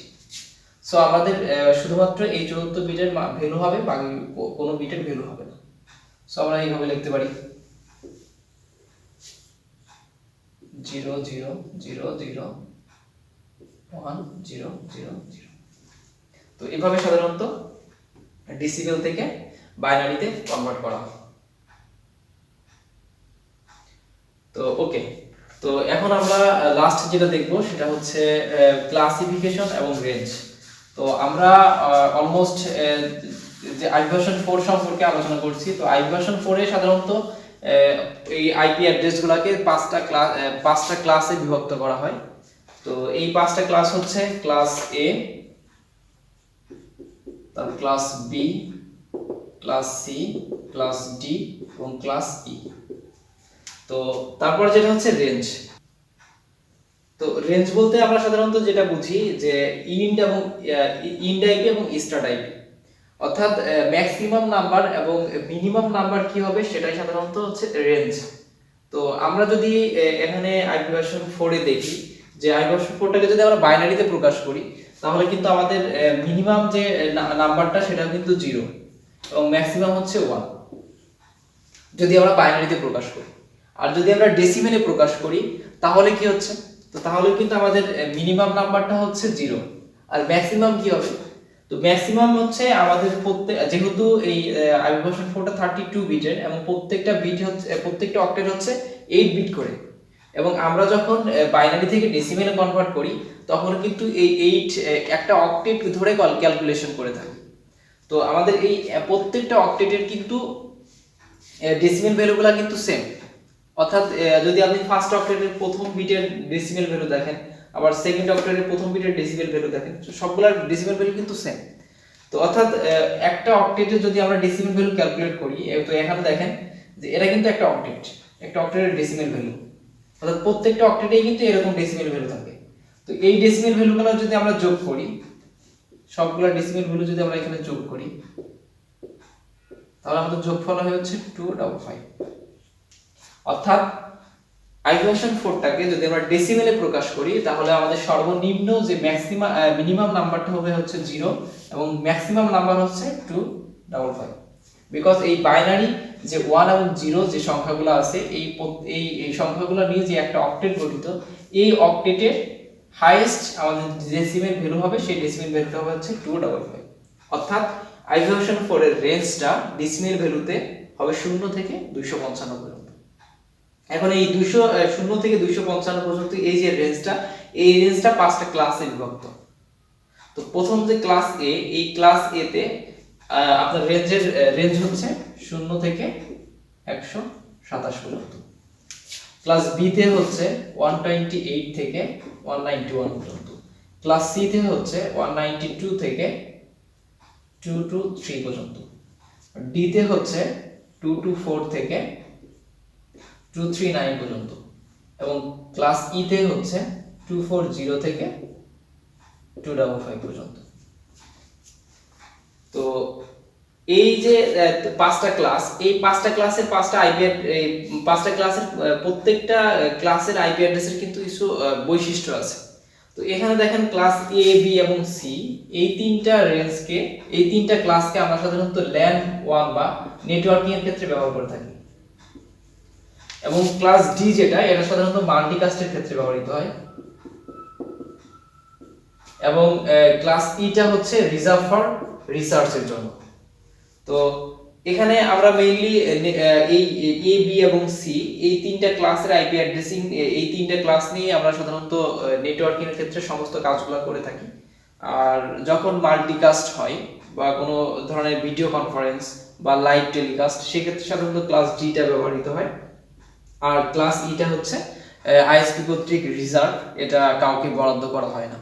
সো আমাদের শুধুমাত্র এই চতুর্থ বিটের ভ্যালু হবে, বাকি কোনো বিটের ভ্যালু হবে না। সো আমরা এইভাবে লিখতে পারি 0 0 0 0 1 0 0 0। তো এইভাবে সাধারণত ডেসিবেল থেকে বাইনারিতে কনভার্ট করা হয়। তো ওকে, তো এখন আমরা লাস্ট যেটা দেখব সেটা হচ্ছে ক্লাসিফিকেশন এবং রেঞ্জ। তো আমরা অলমোস্ট যে আইপি ভার্সন 4 সম্পর্কে আলোচনা করছি। তো আইপি ভার্সন 4 এ সাধারণত এই আইপি অ্যাড্রেসগুলোকে পাঁচটা ক্লাসে বিভক্ত করা হয়। তো এই পাঁচটা ক্লাস হচ্ছে ক্লাস এ, তারপর class B, class C, class D এবং ক্লাস ই। তো তারপর যেটা হচ্ছে রেঞ্জ। তো রেঞ্জ বলতে আমরা সাধারণত যেটা বুঝি যে ইন্ড আইপি এবং স্টার্ট আইপি, অর্থাৎ ম্যাক্সিমাম নাম্বার এবং মিনিমাম নাম্বার কি হবে সেটাই সাধারণত হচ্ছে রেঞ্জ। তো আমরা যদি এখানে আইপি ভার্সন 4 এ দেখি যে আইপি ভার্সন 4টাকে যদি আমরা বাইনারিতে প্রকাশ করি, তাহলে কিন্তু আমাদের মিনিমাম যে নাম্বারটা সেটা কিন্তু 0 এবং ম্যাক্সিমাম হচ্ছে 1 যদি আমরা বাইনারিতে প্রকাশ করি। আর যদি আমরা ডেসিমেলে প্রকাশ করি, তাহলে কি হচ্ছে, তো তাহলে কিন্তু আমাদের মিনিমাম নাম্বারটা হচ্ছে 0 আর ম্যাক্সিমাম কি হবে, তো ম্যাক্সিমাম হচ্ছে আমাদের যেহেতু এই আইপি ভার্সন 4টা 32 বিটের এবং প্রত্যেকটা বিট হচ্ছে প্রত্যেকটা অক্টেট হচ্ছে 8 বিট করে, এবং আমরা যখন বাইনারি থেকে ডেসিমেলে কনভার্ট করি তখন কিন্তু এই 8 একটা অক্টেট ধরে ক্যালকুলেশন করে থাকি। তো আমাদের এই প্রত্যেকটা অক্টেটের কিন্তু ডেসিমেল ভ্যালুগুলো কিন্তু সেম, অর্থাৎ যদি আপনি ফার্স্ট অক্টেটের প্রথম বিটের ডেসিমেল ভ্যালু দেখেন, আবার সেকেন্ড অক্টেটের প্রথম বিটের ডেসিমেল ভ্যালু দেখেন, সবগুলোর ডেসিমেল ভ্যালু কিন্তু সেম। তো অর্থাৎ একটা অক্টেটে যদি আমরা ডেসিমেল ভ্যালু ক্যালকুলেট করি, তো এখানে দেখেন যে এটা কিন্তু একটা অক্টেটের ডেসিমেল ভ্যালু, অর্থাৎ প্রত্যেকটা অক্টেটেই কিন্তু এরকম ডেসিমেল ভ্যালু থাকে। তো এই ডেসিমেল ভ্যালুগুলো যদি আমরা যোগ করি, সবগুলো ডেসিমেল ভ্যালু যদি আমরা এখানে যোগ করি, তাহলে আমাদের যোগফল হয় হচ্ছে 255। অর্থাৎ আইভার্সন 4টাকে যদি আমরা ডেসিমেলে প্রকাশ করি, তাহলে আমাদের সর্বনিম্ন যে ম্যাক্সিমাম মিনিমাম নাম্বারটা হবে হচ্ছে 0 এবং ম্যাক্সিমাম নাম্বার হচ্ছে 255। বিকজ এই বাইনারি যে 1 এবং 0 যে সংখ্যাগুলো আছে, এই সংখ্যাগুলো নিয়ে যে একটা অক্টেট গঠিত, এই অক্টেটের হাইয়েস্ট আমাদের ডেসিমেল ভ্যালু হবে, সেই ডেসিমেল ভ্যালুটা হবে হচ্ছে 255। অর্থাৎ আইভার্সন 4 এর রেঞ্জটা ডেসিমেল ভ্যালুতে হবে 0 থেকে 255 পর্যন্ত। এখন এই 0 থেকে 255 পর্যন্ত এই যে রেঞ্জটা, এই রেঞ্জটা 5টা ক্লাসে বিভক্ত। তো প্রথম যে ক্লাস এ, এই ক্লাস এ তে আপনার রেঞ্জ হচ্ছে 0 থেকে 127 পর্যন্ত। ক্লাস বি তে হচ্ছে 128 থেকে 191 পর্যন্ত। ক্লাস সি তে হচ্ছে 192 থেকে 223 পর্যন্ত। ডি তে হচ্ছে 224 থেকে 239 পর্যন্ত এবং ক্লাস ই তে হচ্ছে 240 থেকে 255 পর্যন্ত। তো এই যে 5টা ক্লাস, এই 5টা ক্লাসের 5টা আইপি, এই 5টা ক্লাসের প্রত্যেকটা ক্লাসের আইপি অ্যাড্রেসের কিন্তু কিছু বৈশিষ্ট্য আছে। তো এখানে দেখেন ক্লাস এ, বি এবং সি, এই তিনটা রেঞ্জকে, এই তিনটা ক্লাসকে আমরা সাধারণত ল্যান 1 বা নেটওয়ার্কিং এর ক্ষেত্রে ব্যবহার করে থাকি। এবং ক্লাস ডি যেটা, এটা সাধারণত মাল্টিকাস্টের ক্ষেত্রে ব্যবহৃত হয়। এবং ক্লাস ইটা হচ্ছে রিজার্ভ ফর রিসার্চের জন্য। তো এখানে আমরা মেইনলি এই এ, বি এবং সি, এই তিনটা ক্লাসের আইপি অ্যাড্রেসিং, এই তিনটা ক্লাস নিয়ে আমরা সাধারণত নেটওয়ার্কিং এর ক্ষেত্রে সমস্ত কাজগুলো করে থাকি। আর যখন মাল্টিকাস্ট হয় বা কোনো ধরনের ভিডিও কনফারেন্স বা লাইভ টেলিকাস্ট, সেক্ষেত্রে সাধারণত ক্লাস ডিটা ব্যবহৃত হয়। আর ক্লাস ইটা হচ্ছে আইএসপি কর্তৃক রিজার্ভ, এটা কাউকে বরাদ্দ করা হয় না।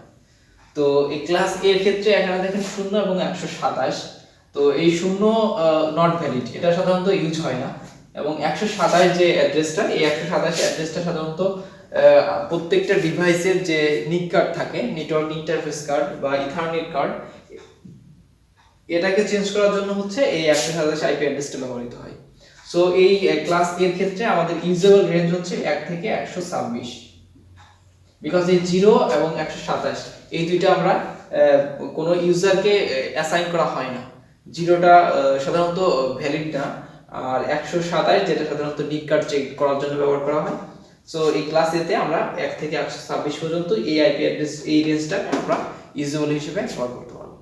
তো এই ক্লাস এর ক্ষেত্রে এখানে দেখেন 0 এবং 127। তো এই 0 নট ভ্যালিড, এটা সাধারণত ইউজ হয় না। এবং 127 যে অ্যাড্রেসটা, এই 127 অ্যাড্রেসটা সাধারণত প্রত্যেকটা ডিভাইসের যে নিক কার্ড থাকে, নেটওয়ার্ক ইন্টারফেস কার্ড বা ইথারনেট কার্ড, এটাকে চেঞ্জ করার জন্য হচ্ছে এই 127 আইপি অ্যাড্রেসটা ব্যবহৃত হয়। সো এই ক্লাস এর ক্ষেত্রে আমাদের ইউজেবল রেঞ্জ হচ্ছে 1 থেকে 126। বিকজ এই 0 এবং 127 এই দুইটা আমরা কোনো ইউজারকে অ্যাসাইন করা হয় না। 0টা সাধারণত ভ্যালিড না, আর 127 যেটা সাধারণত নিক কার্ড চেক করার জন্য ব্যবহার করা হয়। সো এই ক্লাস এতে আমরা 1 থেকে 126 পর্যন্ত এই আইপি অ্যাড্রেস, এই রেঞ্জটা আমরা ইউজেবল হিসেবে ব্যবহার করতে পারবো।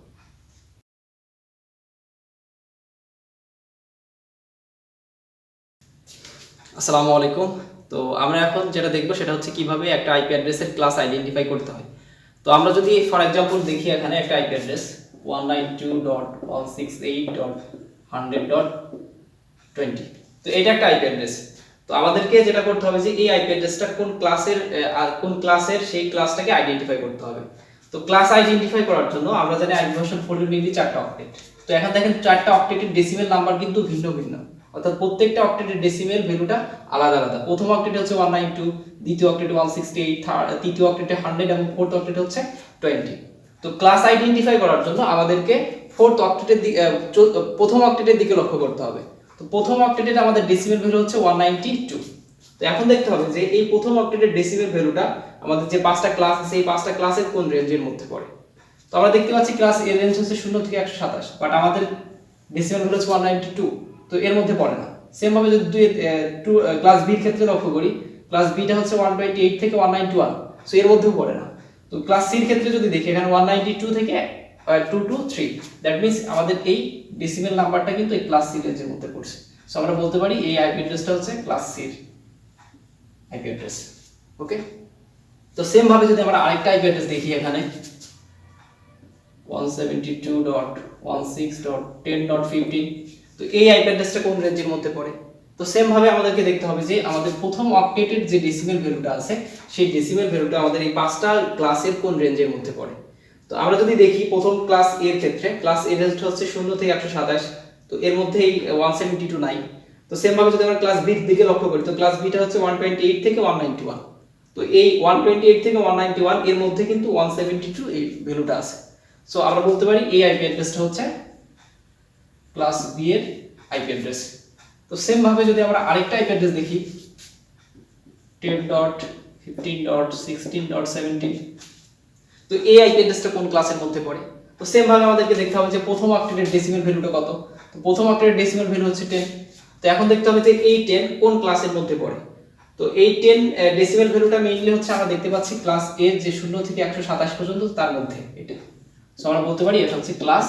আসসালামু আলাইকুম। তো আমরা এখন যেটা দেখবো সেটা হচ্ছে কিভাবে একটা আইপি অ্যাড্রেসের ক্লাস আইডেন্টিফাই করতে হয়। তো আমরা যদি ফর এক্সাম্পল দেখি, এখানে একটা আইপি অ্যাড্রেস 192.168.100.20। তো এটা একটা আইপি অ্যাড্রেস। তো আমাদেরকে যেটা করতে হবে যে এই আইপি অ্যাড্রেসটা কোন ক্লাসের সেই ক্লাসটাকে আইডেন্টিফাই করতে হবে। তো ক্লাস আইডেন্টিফাই করার জন্য আমরা জানি আইপি ভার্সন 4 এর মেইনলি 4টা অক্টেট। তো এখানে দেখেন 4টা অক্টেটের ডেসিমেল নাম্বার কিন্তু ভিন্ন ভিন্ন, অর্থাৎ প্রত্যেকটা অক্টেটের ডেসিমেল ভ্যালুটা আলাদা আলাদা। প্রথম অক্টেটে হচ্ছে 192, দ্বিতীয় অক্টেটে 168, তৃতীয় অক্টেটে 100 এবং ফোর্থ অক্টেটে হচ্ছে 20। তো ক্লাস আইডেন্টিফাই করার জন্য আমাদেরকে প্রথম অক্টেটের দিকে লক্ষ্য করতে হবে। তো প্রথম অক্টেটের আমাদের ডেসিমেল ভ্যালু হচ্ছে 192। তো এখন দেখতে হবে যে এই প্রথম অক্টেটের ডেসিমেল ভ্যালুটা আমাদের যে 5টা ক্লাস আছে, এই 5টা ক্লাসের কোন রেঞ্জের মধ্যে পড়ে। তো আমরা দেখতে পাচ্ছি ক্লাস এর রেঞ্জ হচ্ছে 0 থেকে 127, বাট আমাদের ডেসিমেল ভ্যালু হচ্ছে 192, তো এর মধ্যে পড়ে না। সেম ভাবে যদি ক্লাস বি এর ক্ষেত্রে লক্ষ্য করি, ক্লাস বিটা হচ্ছে 128 থেকে 191, সো এর মধ্যেও পড়ে না। তো ক্লাস সি এর ক্ষেত্রে যদি দেখি, এখানে 192 থেকে 223, দ্যাট মিন্স আমাদের এই ডেসিমেল নাম্বারটা কিন্তু এই ক্লাস সি রেঞ্জের মধ্যে পড়ছে। সো আমরা বলতে পারি এই আইপি অ্যাড্রেসটা হচ্ছে ক্লাস সি এর আইপি অ্যাড্রেস। ওকে, তো সেম ভাবে যদি আমরা আরেকটা আইপি অ্যাড্রেস দেখি, এখানে 172.16.10.15, তো এই আইপি অ্যাড্রেসটা কোন রেঞ্জের মধ্যে পড়ে। তো সেম ভাবে আমাদেরকে দেখতে হবে যে আমাদের প্রথম অক্টেটের যে ডেসিমেল ভ্যালুটা আছে, সেই ডেসিমেল ভ্যালুটা আমাদের এই 5টা ক্লাসের কোন রেঞ্জের মধ্যে পড়ে। তো আমরা যদি দেখি প্রথম ক্লাস এ এর ক্ষেত্রে, ক্লাস এ রেঞ্জ হচ্ছে 0 থেকে 127, তো এর মধ্যেই 172 নাই। তো সেম ভাবে যদি আমরা ক্লাস বি এর দিকে লক্ষ্য করি, তো ক্লাস বিটা হচ্ছে 128 থেকে 191, তো এই 128 থেকে 191 এর মধ্যে কিন্তু 172 এই ভ্যালুটা আছে। সো আমরা বলতে পারি এই আইপি অ্যাড্রেসটা হচ্ছে ক্লাস বি এর আইপি অ্যাড্রেস। তো সেম ভাবে যদি আমরা আরেকটা আইপি অ্যাড্রেস দেখি 10.15.16.17, তো এই আইপি অ্যাড্রেসটা কোন ক্লাসের মধ্যে পড়ে? তো সেম ভাবে আমাদেরকে দেখতে হবে যে প্রথম অক্টেটের ডেসিমাল ভ্যালুটা কত। তো প্রথম অক্টেটের ডেসিমাল ভ্যালু হচ্ছে 10। তো এখন দেখতে হবে যে এই 10 কোন ক্লাসের মধ্যে পড়ে। তো এই 10 ডেসিমাল ভ্যালুটা মেইনলি হচ্ছে আমরা দেখতে পাচ্ছি ক্লাস এ যে 0 থেকে 127 পর্যন্ত তার মধ্যে এটা। সো আমরা বলতে পারি এটা হচ্ছে ক্লাস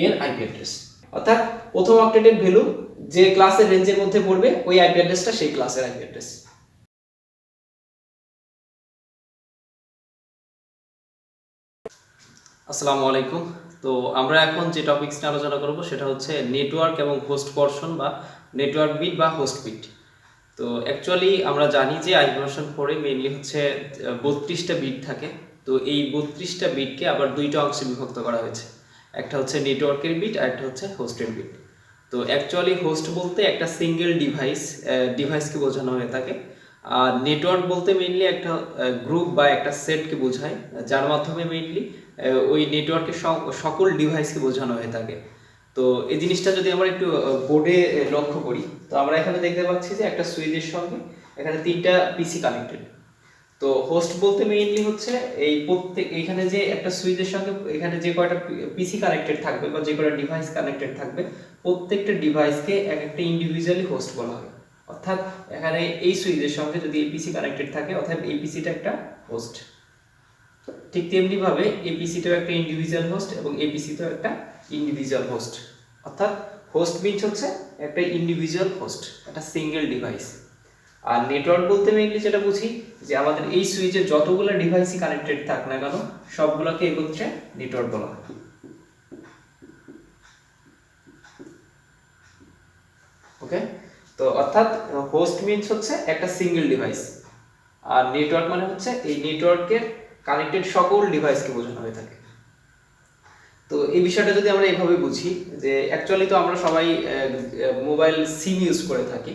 এর আইপি অ্যাড্রেস। অর্থাৎ প্রথম অক্টেটের ভ্যালু যে ক্লাসের রেঞ্জের মধ্যে পড়বে ওই আইপি অ্যাড্রেসটা সেই ক্লাসের আইপি অ্যাড্রেস। আসসালামু আলাইকুম। তো আমরা এখন যে টপিকস নিয়ে আলোচনা করব সেটা হচ্ছে নেটওয়ার্ক এবং হোস্ট পোরশন বা নেটওয়ার্ক বিট বা হোস্ট বিট। তো অ্যাকচুয়ালি আমরা জানি যে আইপি ভার্সন 4 এ মেইনলি হচ্ছে 32টা বিট থাকে। তো এই 32টা বিটকে আবার দুইটা অংশে বিভক্ত করা হয়েছে, একটা হচ্ছে নেটওয়ার্কের বিট আর একটা হচ্ছে হোস্টের বিট। তো অ্যাকচুয়ালি হোস্ট বলতে একটা সিঙ্গেল ডিভাইসকে বোঝানো হয়ে থাকে, আর নেটওয়ার্ক বলতে মেইনলি একটা গ্রুপ বা একটা সেটকে বোঝায়, যার মাধ্যমে মেইনলি ওই নেটওয়ার্কের সকল ডিভাইসকে বোঝানো হয়ে থাকে। তো এই জিনিসটা যদি আমরা একটু বোর্ডে লক্ষ্য করি, তো আমরা এখানে দেখতে পাচ্ছি যে একটা সুইচের সঙ্গে এখানে 3টা পিসি কানেক্টেড। তো হোস্ট বলতে মেইনলি হচ্ছে এই এখানে যে একটা সুইচের সঙ্গে এখানে যে কয়টা পিসি কানেক্টেড থাকবে বা যে কয়টা ডিভাইস কানেক্টেড থাকবে প্রত্যেকটা ডিভাইসকে এক একটা ইন্ডিভিজুয়ালি হোস্ট বলা হয়। অর্থাৎ এখানে এই সুইচের সঙ্গে যদি এই পিসি কানেক্টেড থাকে অর্থাৎ এই পিসিটা একটা হোস্ট। ঠিক তেমনি ভাবে এই পিসিটাও একটা ইন্ডিভিজুয়াল হোস্ট এবং এই পিসিটাও একটা ইন্ডিভিজুয়াল হোস্ট। অর্থাৎ হোস্ট মিন্স হচ্ছে একটা ইন্ডিভিজুয়াল হোস্ট, একটা সিঙ্গেল ডিভাইস। আর নেটওয়ার্ক বলতে মেইনলি যেটা বুঝি যে আমাদের এই সুইচে যতগুলো ডিভাইসই কানেক্টেড থাক না কেন সবগুলোকে একত্রে নেটওয়ার্ক বলা হয়। ওকে, তো অর্থাৎ হোস্ট মিন্স হচ্ছে একটা সিঙ্গেল ডিভাইস, আর নেটওয়ার্ক মানে হচ্ছে এই নেটওয়ার্কের কানেক্টেড সকল ডিভাইসকে বোঝানো হয়ে থাকে। তো এই বিষয়টা যদি আমরা এইভাবে বুঝি যে অ্যাকচুয়ালি তো আমরা সবাই মোবাইল সিম ইউজ করে থাকি।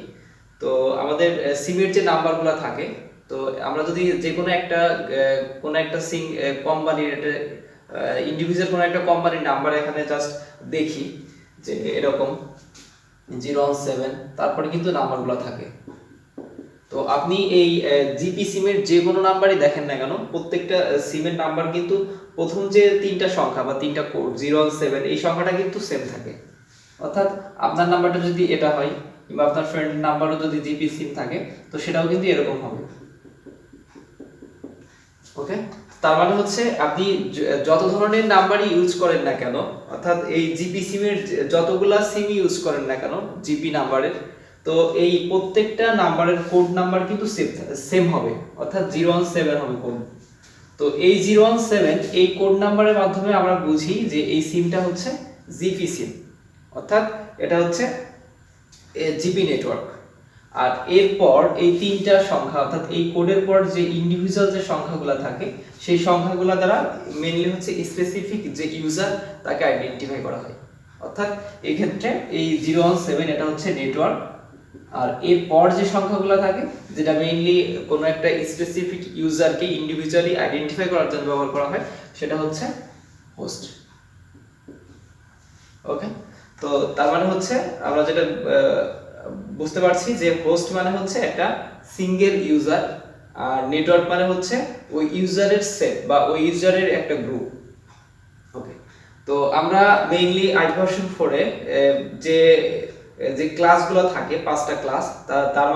তো আমাদের সিমের যে নাম্বারগুলো থাকে, তো আমরা যদি যে কোনো একটা সিম কোম্পানির ইন্ডিভিজুয়াল কোনো একটা কোম্পানির নাম্বার এখানে জাস্ট দেখি যে এরকম 017, তারপরে কিন্তু নাম্বারগুলো থাকে। তো আপনি এই জিপি সিমের যে কোনো নাম্বারই দেখেন না কেন প্রত্যেকটা সিমের নাম্বার কিন্তু প্রথম যে 3টা সংখ্যা বা 3টা কোড 017 এই সংখ্যাটা কিন্তু সেম থাকে। অর্থাৎ আপনার নাম্বারটা যদি এটা হয় কিংবা আপনার ফ্রেন্ডের নাম্বারও যদি জিপি সিম থাকে তো সেটাও কিন্তু এরকম হবে। ওকে, তার মানে হচ্ছে আপনি যত ধরনের নাম্বারই ইউজ করেন না কেন, অর্থাৎ এই জিপি সিমের যতগুলা সিম ইউজ করেন না কেন জিপি নাম্বারের, তো এই প্রত্যেকটা নাম্বারের কোড নাম্বার কিন্তু সেম হবে, অর্থাৎ 017 হবে কোড। তো এই 017 এই কোড নাম্বারের মাধ্যমে আমরা বুঝি যে এই সিমটা হচ্ছে জিপি সিম, অর্থাৎ এটা হচ্ছে জিপি নেটওয়ার্ক। আর এরপর এই 3টা সংখ্যা অর্থাৎ এই কোডের পর যে ইন্ডিভিজুয়াল যে সংখ্যাগুলো থাকে সেই সংখ্যাগুলো দ্বারা মেইনলি হচ্ছে স্পেসিফিক যে ইউজার তাকে আইডেন্টিফাই করা হয়। অর্থাৎ এই ক্ষেত্রে এই 017 এটা হচ্ছে নেটওয়ার্ক, আর এরপর যে সংখ্যাগুলো থাকে যেটা মেইনলি কোনো একটা স্পেসিফিক ইউজারকে ইন্ডিভিজুয়ালি আইডেন্টিফাই করার জন্য ব্যবহার করা হয় সেটা হচ্ছে হোস্ট। ওকে, তো তার মানে হচ্ছে আমরা যেটা বুঝতে পারছি যে হোস্ট মানে হচ্ছে একটা সিঙ্গেল ইউজার, আর নেটওয়ার্ক মানে হচ্ছে ওই ইউজারের সেট বা ওই ইউজারের একটা গ্রুপ। ওকে, তো আমরা মেইনলি আইপি ভার্সন 4 এ যে যে ক্লাসগুলো থাকে 5টা ক্লাস, তার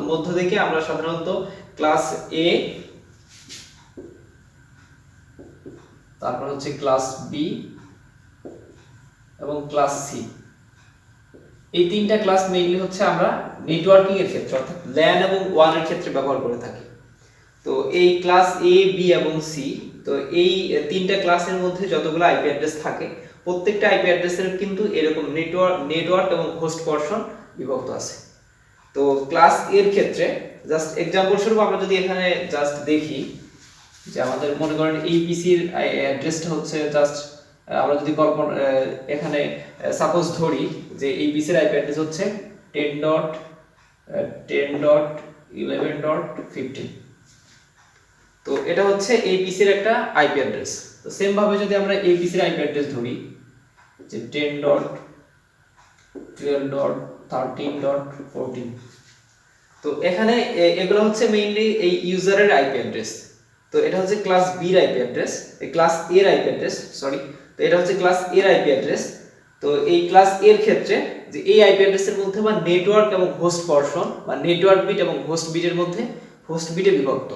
মধ্য থেকে আমরা সাধারণত ক্লাস এ, তারপর হচ্ছে ক্লাস বি এবং ক্লাস সি, এই 3টা ক্লাস মেইনলি হচ্ছে আমরা নেটওয়ার্কিং এর ক্ষেত্রে অর্থাৎ ল্যান এবং ওয়ান এর ক্ষেত্রে ব্যবহার করে থাকি। তো এই ক্লাস এ, বি এবং সি, তো এই 3টা ক্লাসের মধ্যে যতগুলো আইপি অ্যাড্রেস থাকে প্রত্যেকটা আইপি অ্যাড্রেসের কিন্তু এরকম নেটওয়ার্ক এবং হোস্ট পোরশন বিভক্ত আছে। তো ক্লাস এর ক্ষেত্রে জাস্ট एग्जांपल স্বরূপ আমরা যদি এখানে জাস্ট দেখি যে আমাদের মনে করেন এই পিসির অ্যাড্রেসটা হচ্ছে জাস্ট আমরা যদি এখানে সাপোজ ধরি যে এই পিসির আইপি অ্যাড্রেস হচ্ছে 10.10.10 11.15। তো এটা হচ্ছে এই পিসির একটা আইপি অ্যাড্রেস। তো সেম ভাবে যদি আমরা এই পিসির আইপি অ্যাড্রেস ধরি যে 10.12.13.14, তো এখানে এগুলো হচ্ছে মেইনলি এই ইউজারের আইপি অ্যাড্রেস। তো এটা হচ্ছে ক্লাস বি এর আইপি অ্যাড্রেস, এই ক্লাস এর আইপি অ্যাড্রেস, সরি। তো এটা হচ্ছে ক্লাস এর আইপি অ্যাড্রেস। তো এই ক্লাস এর ক্ষেত্রে যে এই আইপি অ্যাড্রেসের মধ্যে বা নেটওয়ার্ক এবং হোস্ট পর্শন বা নেটওয়ার্ক বিট এবং হোস্ট বিটের মধ্যে হোস্ট বিটে বিভক্ত।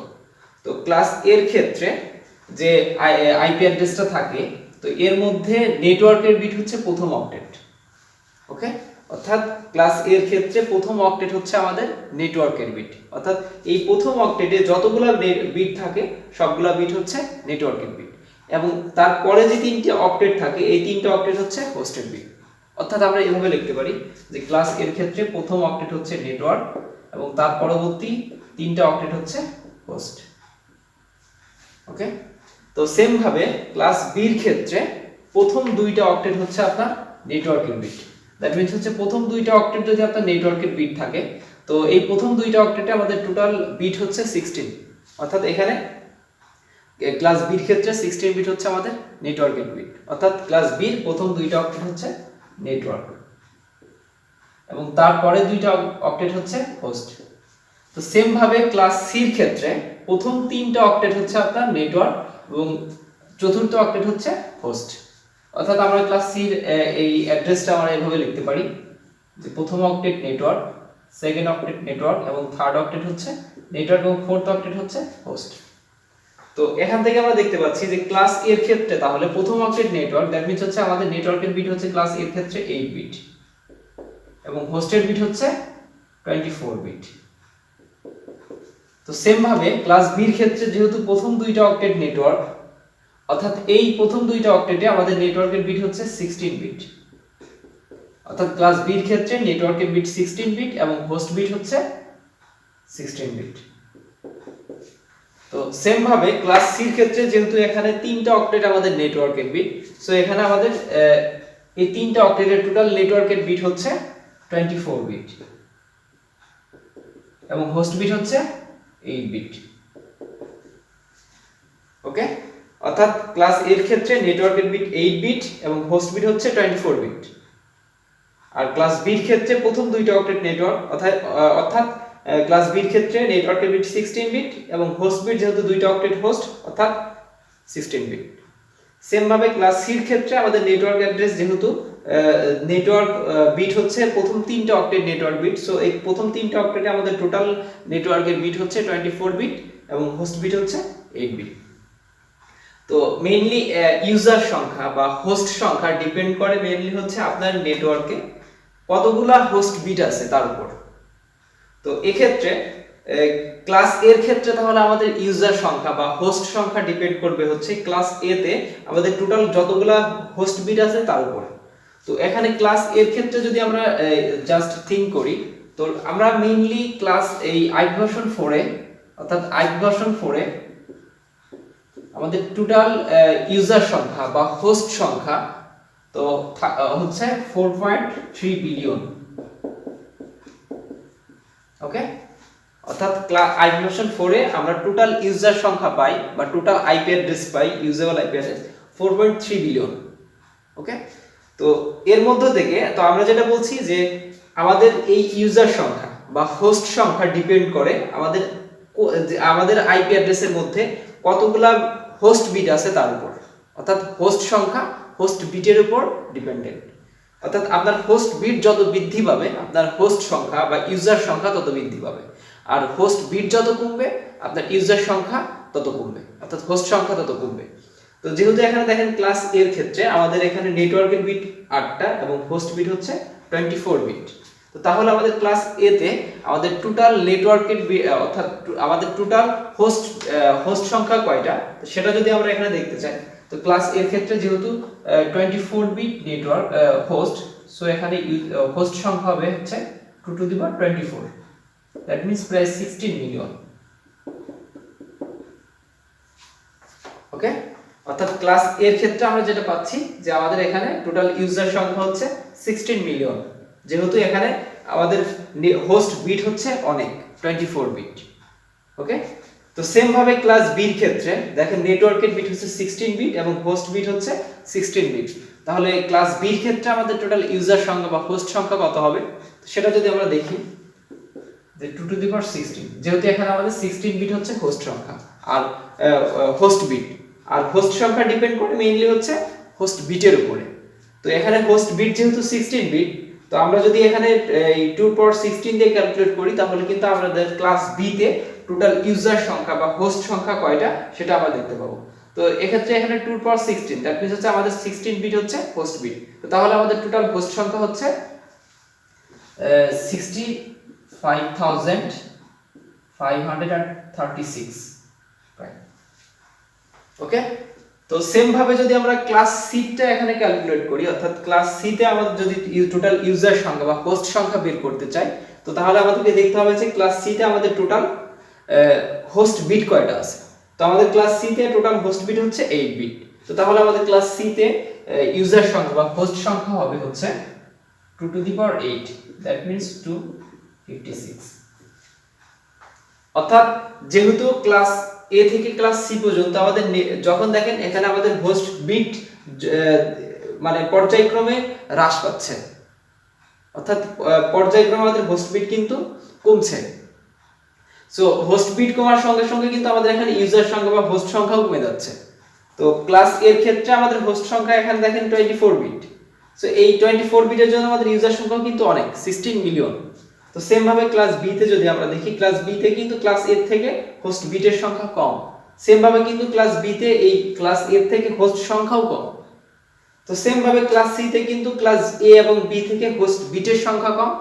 তো ক্লাস এর ক্ষেত্রে যে আইপি অ্যাড্রেসটা থাকে, তো এর মধ্যে নেটওয়ার্কের বিট হচ্ছে প্রথম অক্টেট। ওকে, অর্থাৎ ক্লাস এর ক্ষেত্রে প্রথম অক্টেট হচ্ছে আমাদের নেটওয়ার্কের বিট, অর্থাৎ এই প্রথম অক্টেটে যতগুলো বিট থাকে সবগুলা বিট হচ্ছে নেটওয়ার্কের বিট, এবং তারপরে যে তিনটে অক্টেট থাকে এই তিনটে অক্টেট হচ্ছে হোস্টের বিট। অর্থাৎ আমরা এভাবে লিখতে পারি যে ক্লাস এর ক্ষেত্রে প্রথম অক্টেট হচ্ছে নেটওয়ার্ক এবং তার পরবর্তী তিনটা অক্টেট হচ্ছে হোস্ট। ওকে, তো সেম ভাবে ক্লাস বি এর ক্ষেত্রে প্রথম দুইটা অক্টেট হচ্ছে আপনার নেটওয়ার্কের বিট। দ্যাট মিন্স হচ্ছে প্রথম দুইটা অক্টেট যদি আপনার নেটওয়ার্কের বিট থাকে, তো এই প্রথম দুইটা অক্টেটে আমাদের টোটাল বিট হচ্ছে 16। অর্থাৎ এখানে ক্লাস বি এর ক্ষেত্রে 16 বিট হচ্ছে আমাদের নেটওয়ার্কের বিট, অর্থাৎ ক্লাস বি এর প্রথম দুইটা অক্টেট হচ্ছে নেটওয়ার্ক এবং তারপরে দুইটা অক্টেট হচ্ছে হোস্ট। তো সেম ভাবে ক্লাস সি এর ক্ষেত্রে প্রথম তিনটা অক্টেট হচ্ছে আপনার নেটওয়ার্ক এবং চতুর্থ অক্টেট হচ্ছে হোস্ট। অর্থাৎ আমরা ক্লাস সি এর এই অ্যাড্রেসটা আমরা এভাবে লিখতে পারি যে প্রথম octet network, second octet network এবং থার্ড অক্টেট হচ্ছে নেটওয়ার্ক এবং ফোর্থ অক্টেট হচ্ছে হোস্ট। তো এখান থেকে আমরা দেখতে পাচ্ছি যে ক্লাস এর ক্ষেত্রে তাহলে প্রথম অক্টেট নেটওয়ার্ক, দ্যাট মিন্স হচ্ছে আমাদের নেটওয়ার্কের বিট হচ্ছে ক্লাস এর ক্ষেত্রে 8 বিট এবং হোস্টের বিট হচ্ছে 24 বিট। তো সেম ভাবে ক্লাস বি এর ক্ষেত্রে যেহেতু প্রথম দুইটা অক্টেট নেটওয়ার্ক, অর্থাৎ এই প্রথম দুইটা অক্টেটে আমাদের নেটওয়ার্কের বিট হচ্ছে 16 বিট। অর্থাৎ ক্লাস বি এর ক্ষেত্রে নেটওয়ার্কের বিট 16 বিট এবং হোস্ট বিট হচ্ছে 16 বিট। তো সেম ভাবে ক্লাস সি এর ক্ষেত্রে যেহেতু এখানে তিনটা অক্টেট আমাদের নেটওয়ার্কের বিট, সো এখানে আমাদের এই তিনটা অক্টেটের টোটাল নেটওয়ার্কের বিট হচ্ছে 24 বিট এবং হোস্ট বিট হচ্ছে 8 বিট। ওকে, অর্থাৎ ক্লাস এর ক্ষেত্রে নেটওয়ার্কের বিট 8 বিট এবং হোস্ট বিট হচ্ছে 24 বিট, আর ক্লাস বি এর ক্ষেত্রে প্রথম দুইটা অক্টেট নেটওয়ার্ক, অর্থাৎ ক্লাস বি এর ক্ষেত্রে নেটওয়ার্কের বিট 16 বিট এবং হোস্ট বিট যেহেতু দুইটা অক্টেট হোস্ট অর্থাৎ 16 বিট। সেম ভাবে ক্লাস সি এর ক্ষেত্রে আমাদের নেটওয়ার্ক অ্যাড্রেস যেহেতু নেটওয়ার্ক বিট হচ্ছে প্রথম তিনটা অক্টেট নেটওয়ার্ক বিট, সো এই প্রথম তিনটা অক্টেটে আমাদের টোটাল নেটওয়ার্কের বিট হচ্ছে 24 বিট এবং হোস্ট বিট হচ্ছে 8 বিট। তো মেইনলি ইউজার সংখ্যা বা হোস্ট সংখ্যা ডিপেন্ড করে মেইনলি হচ্ছে আপনার নেটওয়ার্কে কতগুলা হোস্ট বিট আছে তার উপর। তো এক্ষেত্রে ক্লাস এর ক্ষেত্রে তাহলে আমাদের ইউজার সংখ্যা বা হোস্ট সংখ্যা ডিপেন্ড করবে হচ্ছে ক্লাস এ তে আমাদের টোটাল যতগুলা হোস্ট বিট আছে তার উপর। তো এখানে ক্লাস এর ক্ষেত্রে যদি আমরা জাস্ট থিঙ্ক করি, তো আমরা মেইনলি ক্লাস এই আইপ ভার্সন 4 এ, অর্থাৎ আইপ ভার্সন 4 এ আমাদের টোটাল ইউজার সংখ্যা বা হোস্ট সংখ্যা তো হচ্ছে 4.3 বিলিয়ন। ওকে, অর্থাৎ আইপি ভার্সন 4 এ আমরা টোটাল ইউজার সংখ্যা পাই বা টোটাল আইপি অ্যাড্রেস পাই, ইউজেবল আইপি অ্যাড্রেস 4.3 বিলিয়ন। ওকে, তো এর মধ্য থেকে তো আমরা যেটা বলছি যে আমাদের এই ইউজার সংখ্যা বা হোস্ট সংখ্যা ডিপেন্ড করে আমাদের আইপি অ্যাড্রেসের মধ্যে কতগুলা হোস্ট বিট আছে তার উপর, অর্থাৎ হোস্ট সংখ্যা হোস্ট বিটের উপর ডিপেন্ডেন্ট। অর্থাৎ আপনার হোস্ট বিট যত বৃদ্ধি পাবে আপনার হোস্ট সংখ্যা বা ইউজার সংখ্যা তত বৃদ্ধি পাবে, আর হোস্ট বিট যত কমবে আপনার ইউজার সংখ্যা তত কমবে, অর্থাৎ হোস্ট সংখ্যা তত কমবে। তো যেহেতু এখানে দেখেন ক্লাস এর ক্ষেত্রে আমাদের এখানে নেটওয়ার্কের বিট 8টা এবং হোস্ট বিট হচ্ছে 24 বিট। তো তাহলে আমাদের ক্লাস এ তে আমাদের টোটাল নেটওয়ার্কের অর্থাৎ আমাদের টোটাল হোস্ট সংখ্যা কয়টা সেটা যদি আমরা এখানে দেখতে চাই, তো ক্লাস এর ক্ষেত্রে যেহেতু 24 বিট নেটওয়ার্ক হোস্ট, সো এখানে হোস্ট সংখ্যা হবে হচ্ছে 2 to the power 24, that means প্রায় 16 মিলিয়ন। ওকে, অর্থাৎ ক্লাস এর ক্ষেত্রে আমরা যেটা পাচ্ছি যে আমাদের এখানে টোটাল ইউজার সংখ্যা হচ্ছে 16 মিলিয়ন, যেহেতু এখানে আমাদের হোস্ট বিট হচ্ছে অনেক, 24 বিট। ওকে, তো সেম ভাবে ক্লাস বি এর ক্ষেত্রে দেখেন নেটওয়ার্কের বিট হচ্ছে 16 বিট এবং হোস্ট বিট হচ্ছে 16 বিট। তাহলে ক্লাস বি এর ক্ষেত্রে আমাদের টোটাল ইউজার সংখ্যা বা হোস্ট সংখ্যা কত হবে সেটা যদি আমরা দেখি যে 2 টু দি পাওয়ার 16, যেহেতু এখানে আমাদের 16 বিট হচ্ছে হোস্ট সংখ্যা আর হোস্ট বিট, আর হোস্ট সংখ্যা ডিপেন্ড করে মেইনলি হচ্ছে হোস্ট বিটের উপরে। তো এখানে হোস্ট বিট যেহেতু 16 বিট, তো আমরা যদি এখানে এই 2 পাওয়ার 16 দিয়ে ক্যালকুলেট করি তাহলে কিন্তু আমাদের ক্লাস বি তে টোটাল ইউজার সংখ্যা বা হোস্ট সংখ্যা কয়টা সেটা আমরা দেখতে পাবো। তো এক্ষেত্রে এখানে 2 পাওয়ার 16 দ্যাট মিন্স হচ্ছে আমাদের 16 বিট হচ্ছে হোস্ট বিট। তো তাহলে আমাদের টোটাল হোস্ট সংখ্যা হচ্ছে 65,536 রাইট। ওকে, তো সেম ভাবে যদি আমরা ক্লাস সি টা এখানে ক্যালকুলেট করি, অর্থাৎ ক্লাস সি তে আমাদের যদি টোটাল ইউজার সংখ্যা বা হোস্ট সংখ্যা বের করতে চাই, তো তাহলে আমাদেরকে দেখতে হবে যে ক্লাস সি তে আমাদের টোটাল হোস্ট বিট কয়টা আছে। তো আমাদের ক্লাস সি তে টোটাল হোস্ট বিট হচ্ছে 8 বিট। তো তাহলে আমাদের ক্লাস সি তে ইউজার সংখ্যা বা হোস্ট সংখ্যা হবে হচ্ছে 2 to the power 8 that means 256। অর্থাৎ যেহেতু ক্লাস এ থেকে ক্লাস সি পর্যন্ত আমাদের যখন দেখেন এখানে আমাদের হোস্ট বিট মানে পর্যায়ক্রমে হ্রাস পাচ্ছে, অর্থাৎ পর্যায়ক্রমে আমাদের হোস্ট বিট কিন্তু কমছে। সো হোস্ট বিট কমার সঙ্গে সঙ্গে কিন্তু আমাদের এখানে ইউজার সংখ্যা বা হোস্ট সংখ্যাও কমে যাচ্ছে। তো ক্লাস এর ক্ষেত্রে আমাদের হোস্ট সংখ্যা এখানে দেখেন 24 বিট। সো এই 24 বিটের জন্য আমাদের ইউজার সংখ্যাও কিন্তু অনেক, 16 মিলিয়ন। তো সেম ভাবে ক্লাস বি তে যদি আমরা দেখি, ক্লাস বি তে কিন্তু ক্লাস এর থেকে হোস্ট বিটের সংখ্যা কম। সেম ভাবে কিন্তু ক্লাস বি তে এই ক্লাস এর থেকে হোস্ট সংখ্যাও কম। তো সেম ভাবে ক্লাস সি তে কিন্তু ক্লাস এ এবং বি থেকে হোস্ট বিটের সংখ্যা কম।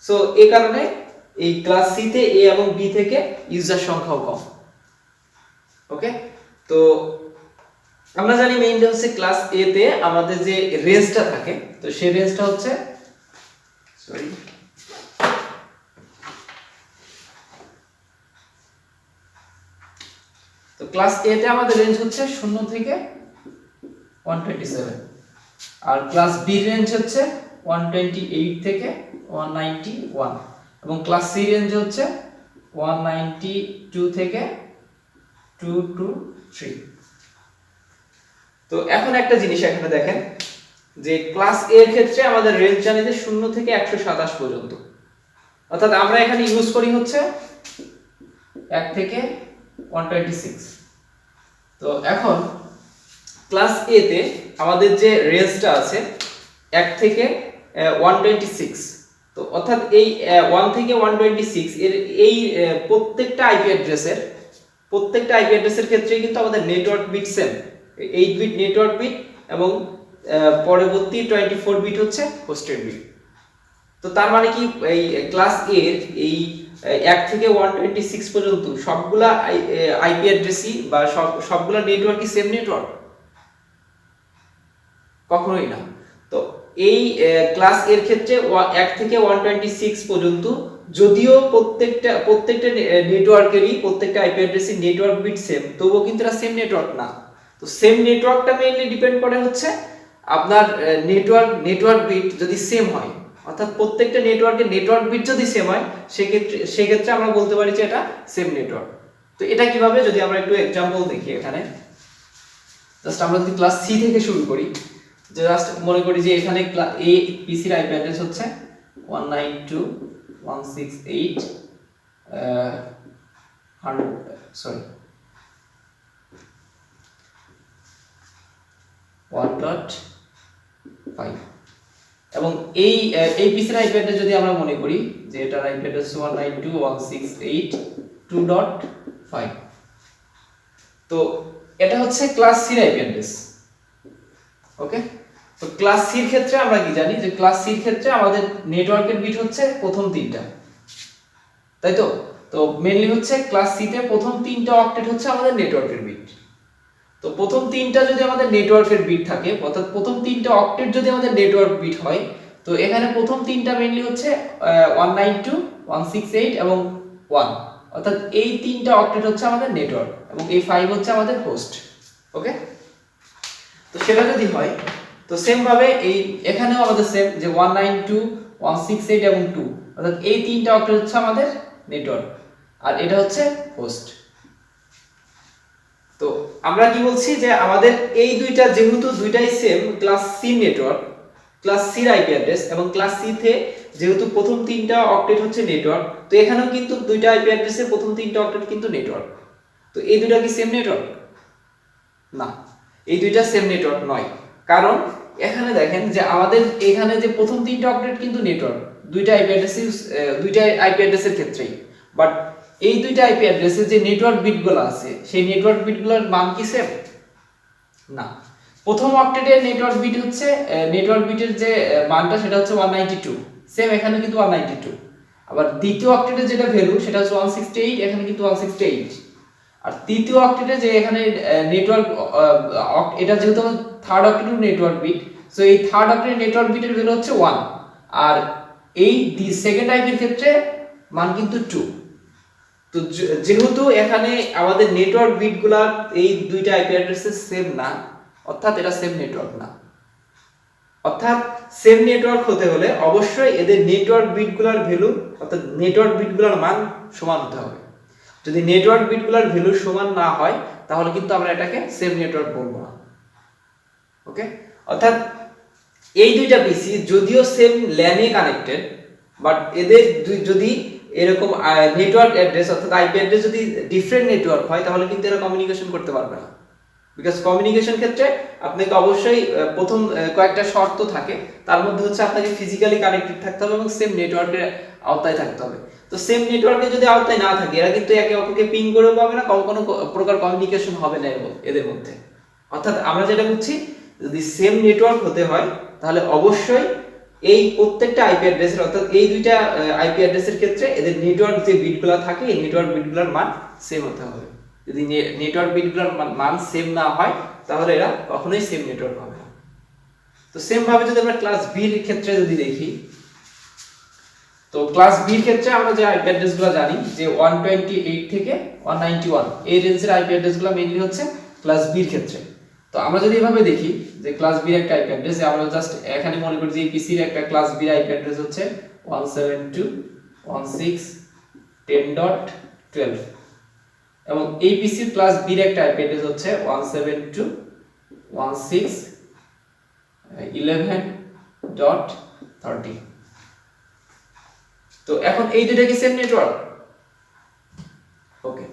সো এই কারণে এই ক্লাস সি তে এ এবং বি থেকে ইউজার সংখ্যাও কম। ওকে, তো আমরা জানি মেইনলি হচ্ছে ক্লাস এ তে আমাদের যে রেঞ্জটা থাকে, তো সেই রেঞ্জটা হচ্ছে সরি তো ক্লাস এ তে আমাদের রেঞ্জ হচ্ছে 0 থেকে 127, আর ক্লাস বি রেঞ্জ হচ্ছে 128 থেকে 191, এবং ক্লাস সি রেঞ্জ হচ্ছে 192 থেকে 223। তো এখন একটা জিনিস এখানে দেখেন যে ক্লাস এ এর ক্ষেত্রে আমাদের রেঞ্জ জানি যে 0 থেকে 127 পর্যন্ত, অর্থাৎ আমরা এখানে ইউজ করি হচ্ছে 1 থেকে 126। তো এখন ক্লাস এ তে আমাদের যে রেঞ্জটা আছে 1 থেকে 126, তো অর্থাৎ এই 1 থেকে 126 এর এই প্রত্যেকটা আইপি অ্যাড্রেসের ক্ষেত্রে কিন্তু আমাদের network bit same, 8 bit network bit এবং পরবর্তী 24 বিট হচ্ছে হোস্টেড বিট। তো তার মানে কি এই ক্লাস এ এর এই 1 থেকে 126 পর্যন্ত সবগুলা আইপি অ্যাড্রেসই বা সবগুলা নেটওয়ার্কই সেম নেটওয়ার্ক? কখনোই না। তো এই ক্লাস এর ক্ষেত্রে 1 থেকে 126 পর্যন্ত যদিও প্রত্যেকটা নেটওয়ার্কেরই প্রত্যেকটা আইপি অ্যাড্রেসের নেটওয়ার্ক বিট সেম, তবুও কিন্তু এটা সেম নেটওয়ার্ক না। তো সেম নেটওয়ার্কটা মেইনলি ডিপেন্ড করে হচ্ছে আপনার নেটওয়ার্ক বিট যদি সেম হয়, অর্থাৎ প্রত্যেকটা নেটওয়ার্কের নেটওয়ার্ক বিট যদি সেম হয় সেক্ষেত্রে আমরা বলতে পারি যে এটা সেম নেটওয়ার্ক। তো এটা কিভাবে, যদি আমরা একটু एग्जांपल দেখি এখানে, জাস্ট আমরা যদি ক্লাস সি থেকে শুরু করি, জাস্ট মনে করি যে এখানে এই পিসির আইপি অ্যাড্রেস হচ্ছে 192.168 1.5, এবং এই পিসির আইপি অ্যাড্রেস যদি আমরা মনে করি যে এটার আইপি অ্যাড্রেস 192.168.2.5, তো এটা হচ্ছে ক্লাস সি আইপি অ্যাড্রেস। ওকে, তো ক্লাস সি এর ক্ষেত্রে আমরা কি জানি যে ক্লাস সি এর ক্ষেত্রে আমাদের নেটওয়ার্কের বিট হচ্ছে প্রথম তিনটা, তাই তো? তো মেইনলি হচ্ছে ক্লাস সি তে প্রথম তিনটা অক্টেট হচ্ছে আমাদের নেটওয়ার্কের বিট। তো প্রথম তিনটা যদি আমাদের নেটওয়ার্কের বিট থাকে, অর্থাৎ প্রথম তিনটা অক্টেট যদি আমাদের নেটওয়ার্ক বিট হয়, তো এখানে প্রথম তিনটা মেইনলি হচ্ছে 192, 168 এবং 1, অর্থাৎ এই তিনটা অক্টেট হচ্ছে আমাদের নেটওয়ার্ক এবং এই 5 হচ্ছে আমাদের হোস্ট। ওকে, তো সেটা যদি হয়, তো সেম ভাবে এই এখানেও আমাদের সেম যে 192, 168 এবং 2, অর্থাৎ এই তিনটা অক্টেট হচ্ছে আমাদের নেটওয়ার্ক, আর এটা হচ্ছে হোস্ট। তো আমরা কি বলছি যে আমাদের এই দুইটা যেহেতু দুইটাই same class C network, class সির আইপি অ্যাড্রেস, এবং ক্লাস সি তে যেহেতু প্রথম তিনটা অক্টেট হচ্ছে নেটওয়ার্ক, তো এখানেও কিন্তু দুইটা আইপি অ্যাড্রেসের প্রথম তিনটা অক্টেট কিন্তু নেটওয়ার্ক। তো এই দুইটা কি সেম নেটওয়ার্ক? না, এই দুইটা সেম নেটওয়ার্ক নয়। কারণ এখানে দেখেন যে আমাদের এখানে যে প্রথম তিনটা অক্টেট কিন্তু নেটওয়ার্ক দুইটা আইপি অ্যাড্রেসের ক্ষেত্রেই, বাট এই দুইটা আইপি অ্যাড্রেসে যে নেটওয়ার্ক বিটগুলো আছে সেই নেটওয়ার্ক বিটগুলোর মান কি সেম? না। প্রথম অক্টেটের নেটওয়ার্ক বিট হচ্ছে নেটওয়ার্ক বিটের যে মানটা সেটা হচ্ছে 192, সেম এখানে কিন্তু 192। আবার দ্বিতীয় অক্টেটের যেটা ভ্যালু সেটা হচ্ছে 168, এখানে কিন্তু 168। আর তৃতীয় অক্টেটে যে এখানে নেটওয়ার্ক এটা যেহেতু থার্ড অক্টেটের নেটওয়ার্ক বিট, সো এই থার্ড অক্টেটের নেটওয়ার্ক বিটের ভ্যালু হচ্ছে 1, আর এই সেকেন্ড আইপির ক্ষেত্রে মান কিন্তু 2। তো যেহেতু এখানে আমাদের নেটওয়ার্ক বিটগুলা এই দুইটা আইপি অ্যাড্রেসে সেম না, অর্থাৎ এটা সেম নেটওয়ার্ক না। অর্থাৎ সেম নেটওয়ার্ক হতে হলে অবশ্যই এদের নেটওয়ার্ক বিটগুলোর ভ্যালু অর্থাৎ নেটওয়ার্ক বিটগুলোর মান সমান হতে হবে। যদি নেটওয়ার্ক বিটগুলোর ভ্যালু সমান না হয় তাহলে কিন্তু আমরা এটাকে সেম নেটওয়ার্ক বলবো না। ওকে, অর্থাৎ এই দুইটা পিসি যদিও সেম ল্যানে কানেক্টেড, বাট এদের যদি এরকম নেটওয়ার্ক অ্যাড্রেস অর্থাৎ আইপি অ্যাড্রেস যদি ডিফারেন্ট নেটওয়ার্ক হয় তাহলে কিন্তু এরা কমিউনিকেশন করতে পারবে না। বিকজ কমিউনিকেশন ক্ষেত্রে আপনাকে অবশ্যই প্রথম কয়েকটা শর্ত থাকে, তার মধ্যে হচ্ছে আপনাকে ফিজিক্যালি কানেক্টেড থাকতে হবে এবং সেম নেটওয়ার্কের আওতায় থাকতে হবে। তো সেম নেটওয়ার্কে যদি আওতায় না থাকে এরা কিন্তু একে অপরকে পিং করেও পাবে না, কোনো প্রকার কমিউনিকেশন হবে না এদের মধ্যে। অর্থাৎ আমরা যেটা বুঝছি, যদি সেম নেটওয়ার্ক হতে হয় তাহলে অবশ্যই এই প্রত্যেকটা আইপি অ্যাড্রেসের অর্থাৎ এই দুইটা আইপি অ্যাড্রেসের ক্ষেত্রে এদের নেটওয়ার্ক যে বিটগুলো থাকে এই নেটওয়ার্ক বিটগুলোর মান সেম হতে হবে। যদি নেটওয়ার্ক বিটগুলোর মান সেম না হয় তাহলে এরা কখনোই সেম নেটওয়ার্ক হবে না। তো সেম ভাবে যদি আমরা ক্লাস বি এর ক্ষেত্রে যদি দেখি, তো ক্লাস বি এর ক্ষেত্রে আমরা যে আইপি অ্যাড্রেসগুলো জানি যে 128 থেকে 191 এই রেঞ্জের আইপি অ্যাড্রেসগুলো মেইনলি হচ্ছে ক্লাস বি এর ক্ষেত্রে। তো আমরা যদি এভাবে দেখি যে ক্লাস বি এর একটা আইপি অ্যাড্রেস, আমরা জাস্ট এখানে মনে করি যে এই পিসির একটা ক্লাস বি এর আইপি অ্যাড্রেস হচ্ছে 172.168.10.12 এবং এই পিসির ক্লাস বি এর একটা আইপি অ্যাড্রেস হচ্ছে 172.168.11.30। তো এখন এই দুটো কি সেম নেটওয়ার্ক? ওকে,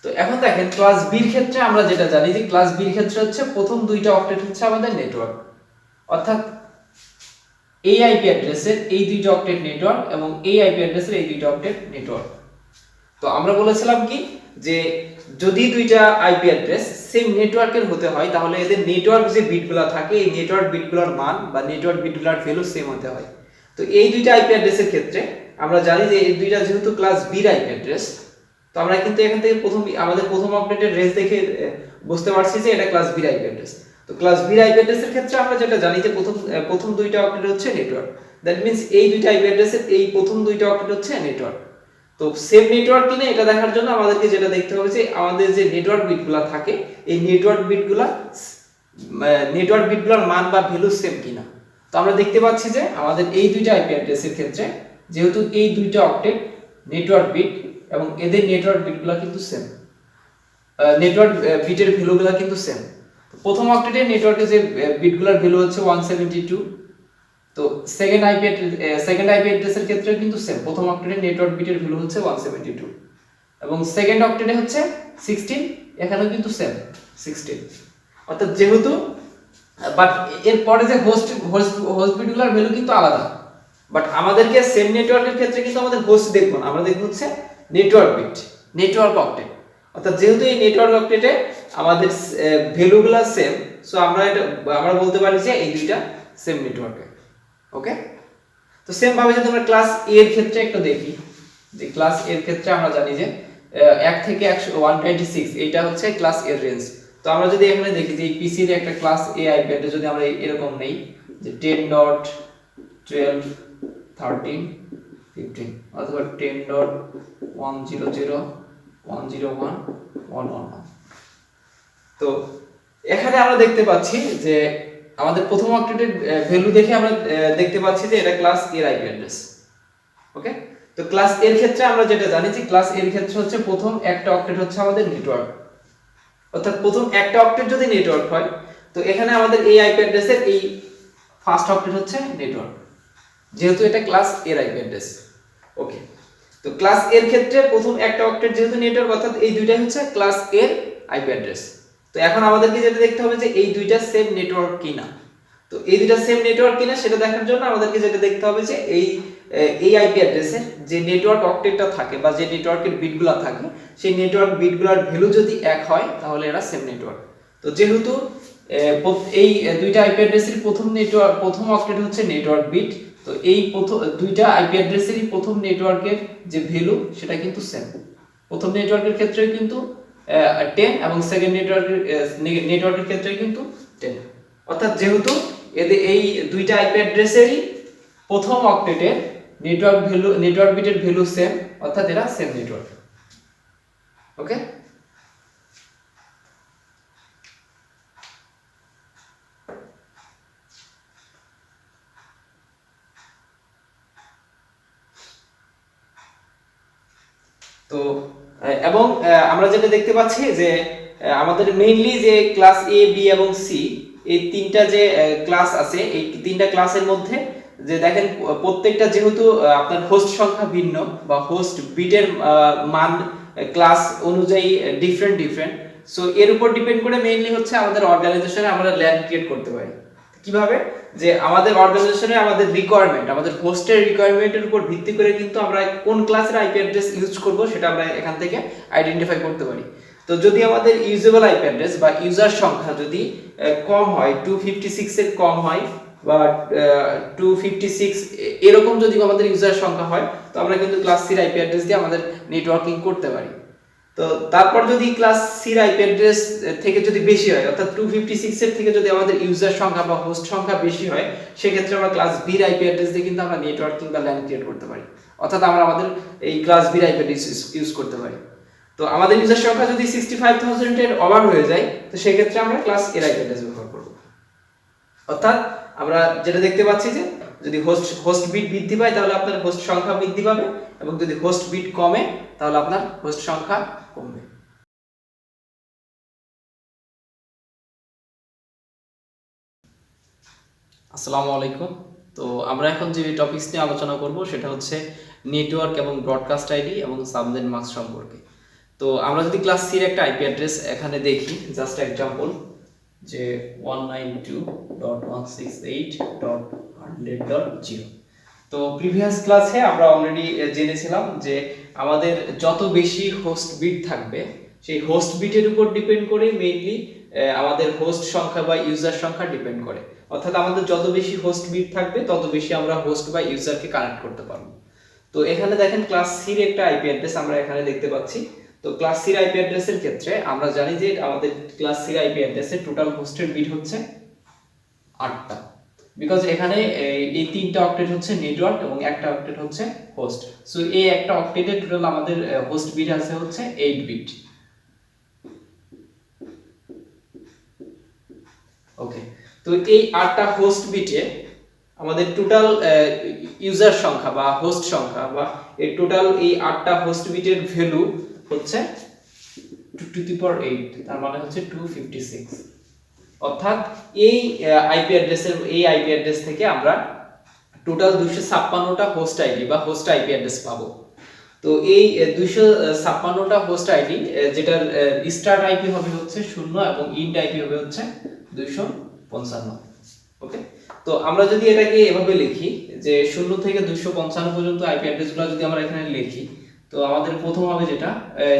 তো এখন দেখেন ক্লাস বি এর ক্ষেত্রে আমরা যেটা জানি যে ক্লাস বি এর ক্ষেত্রে হচ্ছে প্রথম দুইটা অক্টেট হচ্ছে আমাদের নেটওয়ার্ক, অর্থাৎ এই আইপি অ্যাড্রেসের এই দুইটা অক্টেট নেটওয়ার্ক এবং এই আইপি অ্যাড্রেসের এই দুইটা অক্টেট নেটওয়ার্ক। তো আমরা বলেছিলাম কি যে যদি দুইটা আইপি অ্যাড্রেস সেম নেটওয়ার্কের হতে হয় তাহলে এদের নেটওয়ার্ক যে বিটগুলো থাকে এই নেটওয়ার্ক বিটগুলোর মান বা নেটওয়ার্ক বিটগুলোর ভ্যালু সেম হতে হয়। তো এই দুইটা আইপি অ্যাড্রেসের ক্ষেত্রে আমরা জানি যে এই দুইটা যেহেতু ক্লাস বি এর আইপি অ্যাড্রেস, তো আমরা কিন্তু এখান থেকে আমাদের প্রথম অক্টেটের রেঞ্জ দেখে বুঝতে পারছি যে এটা ক্লাস বি এর আইপি অ্যাড্রেস। তো ক্লাস বি এর আইপি অ্যাড্রেসের ক্ষেত্রে আমরা যেটা জানি যে প্রথম দুইটা অক্টেট হচ্ছে নেটওয়ার্ক, দ্যাট মিন্স এই দুইটা আইপি অ্যাড্রেসের এই প্রথম দুইটা অক্টেট হচ্ছে নেটওয়ার্ক। তো সেম নেটওয়ার্ক কিনা এটা দেখার জন্য আমাদেরকে যেটা দেখতে হবে যে আমাদের যে নেটওয়ার্ক বিটগুলো থাকে এই নেটওয়ার্ক বিটগুলোর মান বা ভ্যালু সেম কিনা। তো আমরা দেখতে পাচ্ছি যে আমাদের এই দুইটা আইপি অ্যাড্রেসের ক্ষেত্রে যেহেতু এই দুইটা অক্টেট নেটওয়ার্ক বিট এবং এদের নেটওয়ার্ক বিটগুলো কিন্তু সেম, নেটওয়ার্ক বিটের ভ্যালুগুলো কিন্তু সেম। প্রথম অক্টেটের নেটওয়ার্কের যে বিটগুলোর ভ্যালু হচ্ছে 172, তো সেকেন্ড আইপি অ্যাড্রেসের ক্ষেত্রে কিন্তু সেম, প্রথম অক্টেটের নেটওয়ার্ক বিটের ভ্যালু হচ্ছে 172 এবং সেকেন্ড অক্টেটে হচ্ছে 16, এখানেও কিন্তু সেম 16। অর্থাৎ যেহেতু বাট এর পরে যে হোস্ট বিটগুলোর ভ্যালু কিন্তু আলাদা, বাট আমাদেরকে সেম নেটওয়ার্কের ক্ষেত্রে কিন্তু আমাদের হোস্ট দেখব না, আমরা দেখব হচ্ছে নেটওয়ার্ক বিট, নেটওয়ার্ক অক্টেট। অর্থাৎ যেহেতু এই নেটওয়ার্ক অক্টেটে আমাদের ভ্যালুগুলো সেম, সো আমরা বলতে পারি যে এই দুইটা সেম নেটওয়ার্কে। ওকে, তো সেম ভাবে যদি আমরা ক্লাস এ এর ক্ষেত্রে একটু দেখি যে ক্লাস এ এর ক্ষেত্রে আমরা জানি যে 1 থেকে 126 এটা হচ্ছে ক্লাস এর রেঞ্জ। তো আমরা যদি এখানে দেখি যে এই পিসি এর একটা ক্লাস এ আইপি অ্যাড্রেস যদি আমরা এরকম নেই যে 10.12.13.15 অথবা 10.100.101.111, তো এখানে আমরা দেখতে পাচ্ছি যে আমাদের প্রথম অক্টেটের ভ্যালু দেখে আমরা দেখতে পাচ্ছি যে এটা ক্লাস এর আইপি অ্যাড্রেস। ওকে, তো ক্লাস এর ক্ষেত্রে আমরা যেটা জানি যে ক্লাস এর ক্ষেত্রে হচ্ছে প্রথম একটা অক্টেট হচ্ছে আমাদের নেটওয়ার্ক, অর্থাৎ প্রথম একটা অক্টেট যদি নেটওয়ার্ক হয় তো এখানে আমাদের এই আইপি অ্যাড্রেসের এই ফার্স্ট অক্টেট হচ্ছে নেটওয়ার্ক, যেহেতু এটা ক্লাস এর আইপি অ্যাড্রেস। ওকে, তো ক্লাস এর ক্ষেত্রে প্রথম একটা অক্টেট যেহেতু নেটওয়ার্ক, অর্থাৎ এই দুইটাই হচ্ছে ক্লাস এর আইপি অ্যাড্রেস। তো এখন আমাদেরকে যেটা দেখতে হবে যে এই দুইটা সেম নেটওয়ার্ক কিনা। তো এই দুইটা সেম নেটওয়ার্ক কিনা সেটা দেখার জন্য আমাদেরকে যেটা দেখতে হবে যে এই আইপি অ্যাড্রেসের যে নেটওয়ার্ক অক্টেটটা থাকে বা যে নেটওয়ার্কের বিটগুলো থাকে সেই নেটওয়ার্ক বিটগুলোর ভ্যালু যদি এক হয় তাহলে এরা সেম নেটওয়ার্ক। তো যেহেতু এই দুইটা আইপি অ্যাড্রেসের প্রথম অক্টেট হচ্ছে নেটওয়ার্ক বিট, তো এই দুইটা আইপি অ্যাড্রেসেরই প্রথম নেটওয়ার্কের যে ভ্যালু সেটা কিন্তু সেম। প্রথম নেটওয়ার্কের ক্ষেত্রে কিন্তু 10 এবং সেকেন্ড নেটওয়ার্কের ক্ষেত্রে কিন্তু 10, অর্থাৎ যেহেতু এদের এই দুইটা আইপি অ্যাড্রেসেরই প্রথম অক্টেটের নেটওয়ার্ক বিটের ভ্যালু সেম, অর্থাৎ এরা সেম নেটওয়ার্ক। ওকে, তো এবং আমরা যেটা দেখতে পাচ্ছি যে আমাদের মেইনলি যে ক্লাস এ বি এবং সি এই তিনটা যে ক্লাস আছে, এই তিনটা ক্লাসের মধ্যে যে দেখেন প্রত্যেকটা যেহেতু আপনার হোস্ট সংখ্যা ভিন্ন বা হোস্ট বিটের মান ক্লাস অনুযায়ী ডিফারেন্ট, সো এর উপর ডিপেন্ড করে মেইনলি হচ্ছে আমাদের অর্গানাইজেশনে আমরা ল্যান্ড ক্রিয়েট করতে পারি। কিভাবে, যে আমাদের অর্গানাইজেশনে আমাদের রিকোয়ারমেন্ট, আমাদের হোস্টের রিকোয়ারমেন্টের উপর ভিত্তি করে কিন্তু আমরা কোন ক্লাসের আইপি অ্যাড্রেস ইউজ করব সেটা আমরা এখান থেকে আইডেন্টিফাই করতে পারি। তো যদি আমাদের ইউজেবল আইপি অ্যাড্রেস বা ইউজার সংখ্যা যদি কম হয়, 256 এর কম হয় বা 256 এরকম যদি আমাদের ইউজার সংখ্যা হয় তো আমরা কিন্তু ক্লাস সি আইপি অ্যাড্রেস দিয়ে আমাদের নেটওয়ার্কিং করতে পারি। তো তারপর যদি ক্লাস সি আইপি অ্যাড্রেস থেকে যদি বেশি হয়, অর্থাৎ 256 এর থেকে যদি আমাদের ইউজার সংখ্যা বা হোস্ট সংখ্যা বেশি হয়, সেক্ষেত্রে আমরা ক্লাস বি আইপি অ্যাড্রেস দিয়ে কিন্তু আমরা নেটওয়ার্কিং বা ল্যান ক্রিয়েট করতে পারি, অর্থাৎ আমরা আমাদের এই class B IP address use করতে পারি। তো আমাদের ইউজার সংখ্যা যদি 65000 এর ওভার হয়ে যায় তো সেক্ষেত্রে আমরা ক্লাস এর আইপি অ্যাড্রেস ব্যবহার করব। অর্থাৎ আমরা যেটা দেখতে পাচ্ছি যে যদি হোস্ট বিট বৃদ্ধি পায় তাহলে আপনার হোস্ট সংখ্যা বৃদ্ধি পাবে, এবং যদি হোস্ট বিট কমে তাহলে আপনার হোস্ট সংখ্যা কমবে। আসসালামু আলাইকুম। তো আমরা এখন যে টপিকস নিয়ে আলোচনা করব সেটা হচ্ছে নেটওয়ার্ক এবং ব্রডকাস্ট আইডি এবং সাবনেট মাস্ক সম্পর্কে। তো আমরা যদি ক্লাস সির একটা আইপি অ্যাড্রেস এখানে দেখি, জাস্ট এক্সাম্পল যে 192.168.100.0। তো প্রিভিয়াস ক্লাসে আমরা অলরেডি জেনেছিলাম যে আমাদের যত বেশি হোস্ট বিট থাকবে সেই হোস্ট বিটের উপর ডিপেন্ড করে মেইনলি আমাদের হোস্ট সংখ্যা বা ইউজার সংখ্যা ডিপেন্ড করে, অর্থাৎ আমাদের যত বেশি হোস্ট বিট থাকবে তত বেশি আমরা হোস্ট বা ইউজারকে কানেক্ট করতে পারবো। তো এখানে দেখেন ক্লাস সির একটা আইপি অ্যাড্রেস আমরা এখানে দেখতে পাচ্ছি। তো ক্লাস সির আইপি অ্যাড্রেসের ক্ষেত্রে আমরা জানি যে আমাদের ক্লাস সির আইপি অ্যাড্রেসের টোটাল হোস্টের বিট হচ্ছে 8টা, বিকজ এখানে এই 3টা অক্টেট হচ্ছে নেটওয়ার্ক এবং একটা অক্টেট হচ্ছে হোস্ট। সো এই একটা অক্টেটে টোটাল আমাদের হোস্ট বিট আছে হচ্ছে 8 বিট। ওকে, তো এই 8টা হোস্ট বিটে আমাদের টোটাল ইউজার সংখ্যা বা হোস্ট সংখ্যা বা এই টোটাল এই 8টা হোস্ট বিটের ভ্যালু হচ্ছে 2 টু দি পাওয়ার 8, তার মানে হচ্ছে 256। অর্থাৎ এই আইপি অ্যাড্রেস থেকে আমরা টোটাল 256টা হোস্ট আইডি বা হোস্ট আইপি অ্যাড্রেস পাবো। তো এই 256টা হোস্ট আইডি যেটার স্টার্ট আইপি হবে হচ্ছে 0 এবং ইন্ড আইপি হবে হচ্ছে 255। ওকে, তো আমরা যদি এটাকে এভাবে লিখি যে 0 থেকে 255 পর্যন্ত আইপি অ্যাড্রেসগুলো যদি আমরা এখানে লিখি, তো আমাদের প্রথম হবে যেটা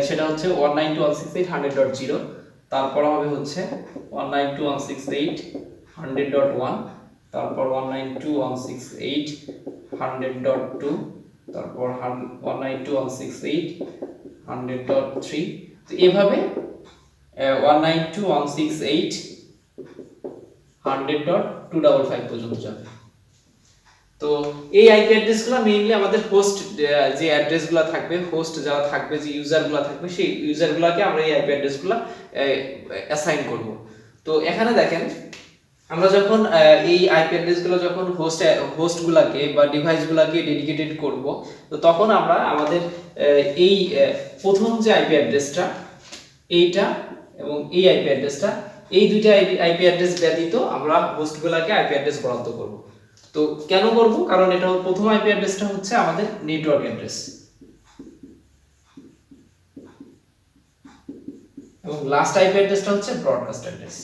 সেটা হচ্ছে 192.168.100.0, তারপর হবে হচ্ছে 192.168.100.1, তারপর 192.168.100.2, তারপর 192.168.100.3, তো এভাবে 192.168.100.255 পর্যন্ত যাবে। তো এই আইপি অ্যাড্রেসগুলো মেইনলি আমাদের হোস্ট যে অ্যাড্রেসগুলো থাকবে, হোস্ট যারা থাকবে, যে ইউজারগুলো থাকবে, সেই ইউজারগুলোকে আমরা এই আইপি অ্যাড্রেসগুলো অ্যাসাইন করব। তো এখানে দেখেন আমরা যখন এই আইপি অ্যাড্রেস গুলো যখন হোস্ট গুলাকে বা ডিভাইস গুলাকে ডেডিকেটেড করব, তো তখন আমরা আমাদের এই প্রথম যে আইপি অ্যাড্রেসটা এইটা এবং এই আইপি অ্যাড্রেসটা, এই দুইটা আইপি অ্যাড্রেস ব্যতীত আমরা হোস্ট গুলাকে আইপি অ্যাড্রেস বরাদ্দ করব। তো কেন করব? কারণ এটা প্রথম আইপি অ্যাড্রেসটা হচ্ছে আমাদের নেটওয়ার্ক অ্যাড্রেস এবং লাস্ট আইপি অ্যাড্রেসটা হচ্ছে ব্রডকাস্ট অ্যাড্রেস।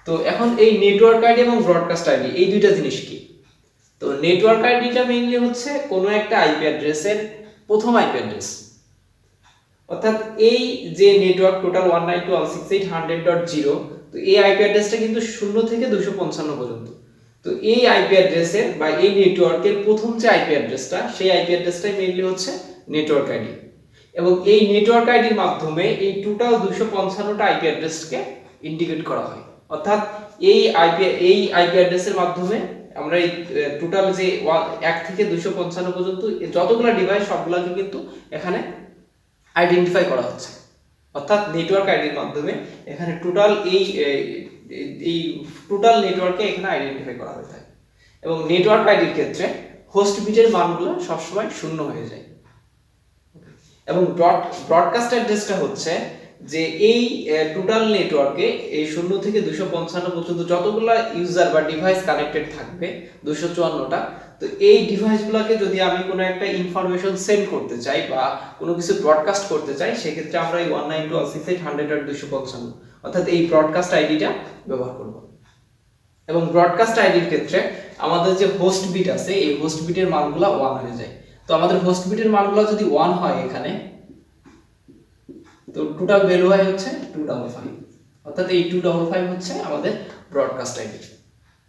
তো এখন এই নেটওয়ার্ক আইডি এবং ব্রডকাস্ট আইডি এই দুইটা জিনিস কি? তো নেটওয়ার্ক আইডিটা মেইনলি হচ্ছে কোনো একটা আইপি অ্যাড্রেসের প্রথম আইপি অ্যাড্রেস, অর্থাৎ এই যে নেটওয়ার্ক টোটাল 192.168.100.0, তো এই আইপি অ্যাড্রেসটা কিন্তু 0 থেকে 255 পর্যন্ত। তো এই আইপি অ্যাড্রেসের বা এই নেটওয়ার্কের প্রথম যে আইপি অ্যাড্রেসটা, সেই আইপি অ্যাড্রেসটাই মেইনলি হচ্ছে নেটওয়ার্ক আইডি এবং এই নেটওয়ার্ক আইডির মাধ্যমে এই টোটাল 255টা আইপি অ্যাড্রেসকে ইন্ডিকেট করা হয়। অর্থাৎ এই আইপি অ্যাড্রেসের মাধ্যমে আমরা এই টোটাল যে 1 থেকে 255 পর্যন্ত যতগুলো ডিভাইস সবগুলোকে কিন্তু এখানে আইডেন্টিফাই করা হচ্ছে। অর্থাৎ নেটওয়ার্ক আইডির মাধ্যমে এখানে টোটাল এই টোটাল নেটওয়ার্কে এখানে আইডেন্টিফাই করা হয়ে থাকে এবং নেটওয়ার্ক আইডির ক্ষেত্রে হোস্ট বিটের মানগুলো সবসময় 0 হয়ে যায় এবং ব্রডকাস্ট অ্যাড্রেসটা হচ্ছে যে এই টোটাল নেটওয়ার্কে এই 0 থেকে 255 পর্যন্ত যতগুলো ইউজার বা ডিভাইস কানেক্টেড থাকবে 254টা, তো এই ডিভাইসগুলোকে যদি আমি কোনো একটা ইনফরমেশন সেন্ড করতে চাই বা কোনো কিছু ব্রডকাস্ট করতে চাই, সেক্ষেত্রে আমরা এই 192.168.100.255 অর্থাৎ এই ব্রডকাস্ট আইডিটা ব্যবহার করব। এবং ব্রডকাস্ট আইডির ক্ষেত্রে আমাদের যে হোস্ট বিট আছে, এই হোস্ট বিটের মানগুলো 1 হয়ে যায়। তো আমাদের হোস্ট বিটের মানগুলো যদি 1 হয় এখানে, তো টোটাল ভ্যালু হয় হচ্ছে 255, অর্থাৎ এই 255 হচ্ছে আমাদের ব্রডকাস্ট আইডি।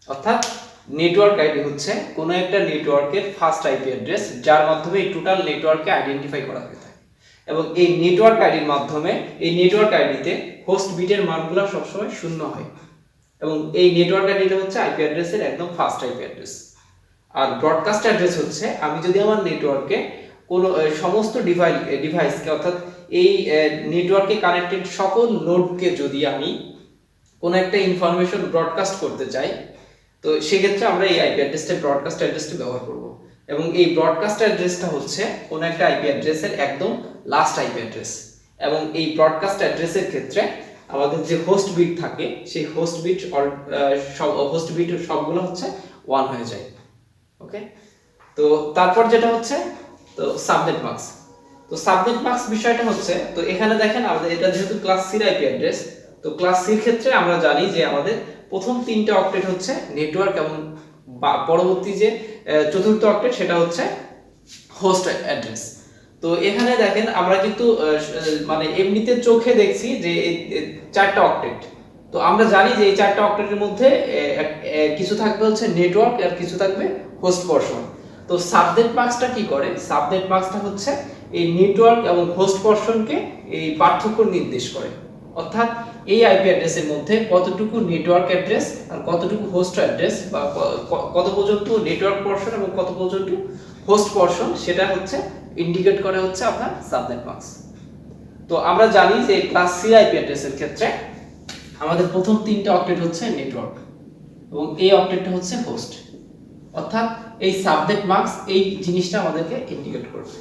অর্থাৎ নেটওয়ার্ক আইডি হচ্ছে কোনো একটা নেটওয়ার্কের ফার্স্ট আইপি অ্যাড্রেস, যার মাধ্যমে এই টোটাল নেটওয়ার্ককে আইডেন্টিফাই করা হয়ে থাকে এবং এই নেটওয়ার্ক আইডির মাধ্যমে এই নেটওয়ার্ক আইডিতে হোস্ট বিটের মানগুলো সবসময় 0 হয় এবং এই নেটওয়ার্ক আইডিটা হচ্ছে আইপি অ্যাড্রেসের একদম ফার্স্ট আইপি অ্যাড্রেস। আর ব্রডকাস্ট অ্যাড্রেস হচ্ছে আমি যদি আমার নেটওয়ার্কে কোনো সমস্ত ডিভাইসকে, অর্থাৎ এই নেটওয়ার্কে কানেক্টেড সকল নোডকে যদি আমি কোনো একটা ইনফরমেশন ব্রডকাস্ট করতে চাই, তো সেক্ষেত্রে আমরা এই আইপি অ্যাড্রেসটা ব্রডকাস্ট অ্যাড্রেসটা ব্যবহার করব এবং এই ব্রডকাস্ট অ্যাড্রেসটা হচ্ছে কোনো একটা আইপি অ্যাড্রেসের একদম লাস্ট আইপি অ্যাড্রেস এবং এই ব্রডকাস্ট অ্যাড্রেসের ক্ষেত্রে আমাদের যে হোস্ট বিট থাকে, সেই হোস্ট বিট সবগুলো হচ্ছে 1 হয়ে যায়। ওকে, তো তারপর যেটা হচ্ছে তো সাবনেট মাস্ক। তো সাবনেট মাস্ক বিষয়টা হচ্ছে, তো এখানে দেখেন আমাদের এটা যেহেতু ক্লাস সি আইপি অ্যাড্রেস, তো ক্লাস সির ক্ষেত্রে আমরা জানি যে আমাদের প্রথম 3টা অক্টেট হচ্ছে নেটওয়ার্ক এবং পরবর্তী যে চতুর্থ অক্টেট সেটা হচ্ছে হোস্ট অ্যাড্রেস। তো এখানে দেখেন আমরা কিন্তু মানে এমনিতে চোখে দেখছি যে 4টা অক্টেট। তো আমরা জানি যে এই 4টা অক্টেটের মধ্যে কিছু থাকবে হচ্ছে নেটওয়ার্ক আর কিছু থাকবে হোস্ট পোরশন। তো সাবনেট মাস্কটা কি করে? সাবনেট মাস্কটা হচ্ছে এই নেটওয়ার্ক এবং হোস্ট পোরশনকে এই পার্থক্য নির্দেশ করে। অর্থাৎ এই আইপি অ্যাড্রেসের মধ্যে কতটুকু নেটওয়ার্ক অ্যাড্রেস আর কতটুকু হোস্ট অ্যাড্রেস বা কত পর্যন্ত নেটওয়ার্ক পোরশন এবং কত পর্যন্ত হোস্ট পোরশন, সেটা হচ্ছে ইন্ডিকেট করে হচ্ছে আপনার সাবনেট মাস্ক। তো আমরা জানি যে ক্লাস সি আইপি অ্যাড্রেসের ক্ষেত্রে আমাদের প্রথম 3টা অক্টেট হচ্ছে নেটওয়ার্ক এবং এই অক্টেটটা হচ্ছে হোস্ট। অর্থাৎ এই সাবনেট মাস্ক এই জিনিসটা আমাদেরকে ইন্ডিকেট করবে।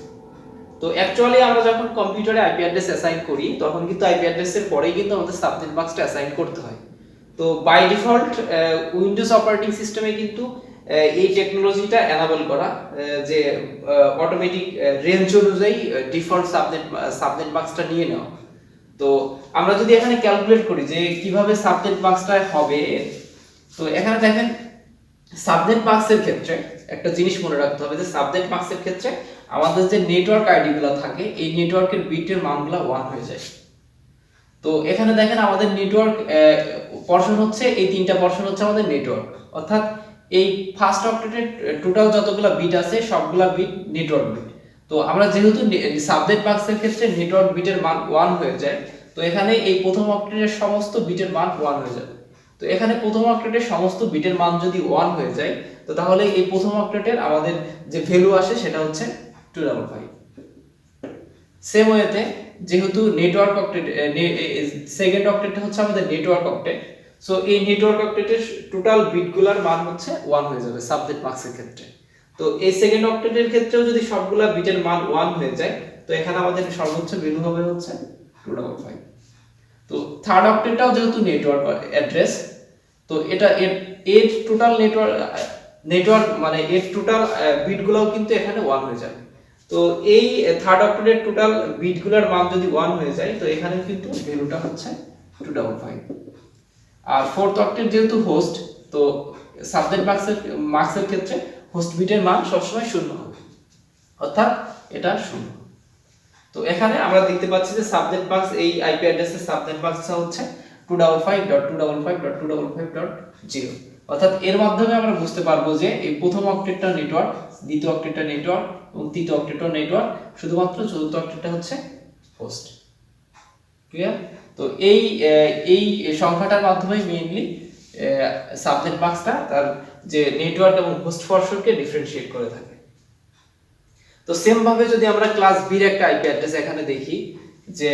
তো অ্যাকচুয়ালি আমরা যখন কম্পিউটারে আইপি অ্যাড্রেস অ্যাসাইন করি, তখন কিন্তু আইপি অ্যাড্রেসের পরেই কিন্তু আমাদের সাবনেট মাস্কটা অ্যাসাইন করতে হয়। তো বাই ডিফল্ট উইন্ডোজ অপারেটিং সিস্টেমে কিন্তু এই টেকনোলজিটা এনাবল করা, যে অটোমেটিক রেঞ্জ অনুযায়ী ডিফল্ট সাবনেট মাস্কটা নিয়ে নেওয়া। তো আমরা যদি এখানে ক্যালকুলেট করি যে কিভাবে সাবনেট মাস্কটা হবে, তো এখানে দেখেন সাবনেট মাস্কের ক্ষেত্রে একটা জিনিস মনে রাখতে হবে যে সাবনেট মাস্কের ক্ষেত্রে আমাদের যে নেটওয়ার্ক আইডিগুলো থাকে, এই নেটওয়ার্কের বিটের মানগুলো 1 হয়ে যায়। তো এখানে দেখেন আমাদের নেটওয়ার্ক পোরশন হচ্ছে এই 3টা পোরশন হচ্ছে আমাদের নেটওয়ার্ক, অর্থাৎ এই ফার্স্ট অক্টেটের টোটাল যতগুলো বিট আছে সবগুলা বিট নেটওয়ার্ক বিট। তো আমরা যেহেতু সাবনেট মাস্কের ক্ষেত্রে নেটওয়ার্ক বিটের মান 1 হয়ে যায়, তো এখানে এই প্রথম অক্টেটের সমস্ত বিটের মান 1 হয়ে যাবে। তো এখানে প্রথম অক্টেটের সমস্ত বিটের মান যদি 1 হয়ে যায়, তো তাহলে এই প্রথম অক্টেটের আমাদের যে ভ্যালু আসে সেটা হচ্ছে 255। সেম ওয়েতে যেহেতু নেটওয়ার্ক অক্টেট সেকেন্ড অক্টেটটা হচ্ছে আমাদের নেটওয়ার্ক অক্টেট, সো এই নেটওয়ার্ক অক্টেটের টোটাল বিটগুলোর মান হচ্ছে 1 হয়ে যাবে সাবনেট মাস্কের ক্ষেত্রে। তো এই সেকেন্ড অক্টেটের ক্ষেত্রেও যদি সবগুলা বিটের মান 1 হয়ে যায়, তো এখানে আমাদের সর্বোচ্চ ভ্যালু হবে হচ্ছে 255। তো থার্ড অক্টেটটাও যেহেতু নেটওয়ার্ক অ্যাড্রেস, তো এটা এর টোটাল নেটওয়ার্ক মানে এর টোটাল বিটগুলোও কিন্তু এখানে 1 হয়ে যাবে। তো এই থার্ড অক্টেটের টোটাল বিটগুলোর মান যদি 1 হয়ে যায়, তো এখানে কিন্তু ভ্যালুটা হচ্ছে 255। আর ফোর্থ অক্টেট যেহেতু হোস্ট, তো সাবনেট মাস্কের ক্ষেত্রে হোস্ট বিটের মান সবসময় 0 হবে, অর্থাৎ এটা 0। তো এখানে আমরা দেখতে পাচ্ছি যে সাবনেট মাস্ক এই আইপি অ্যাড্রেসের সাবনেট মাস্কটা হচ্ছে 255.255.255.0, অর্থাৎ এর মাধ্যমে আমরা বুঝতে পারবো যে এই প্রথম অক্টেটটা নেটওয়ার্ক, দ্বিতীয় অক্টেটটা নেটওয়ার্ক এবং তৃতীয় অক্টেটটা নেটওয়ার্ক, শুধুমাত্র চতুর্থ অক্টেটটা হচ্ছে হোস্ট। ক্লিয়ার? তো এই সংখ্যাটার মাধ্যমে মেইনলি সাবনেট মাস্কটা তার যে নেটওয়ার্ক এবং হোস্ট পর্শনকে ডিফারেন্সিয়েট করে থাকে। তো সেম ভাবে যদি আমরা ক্লাস বি এর একটা আইপি অ্যাড্রেস এখানে দেখি যে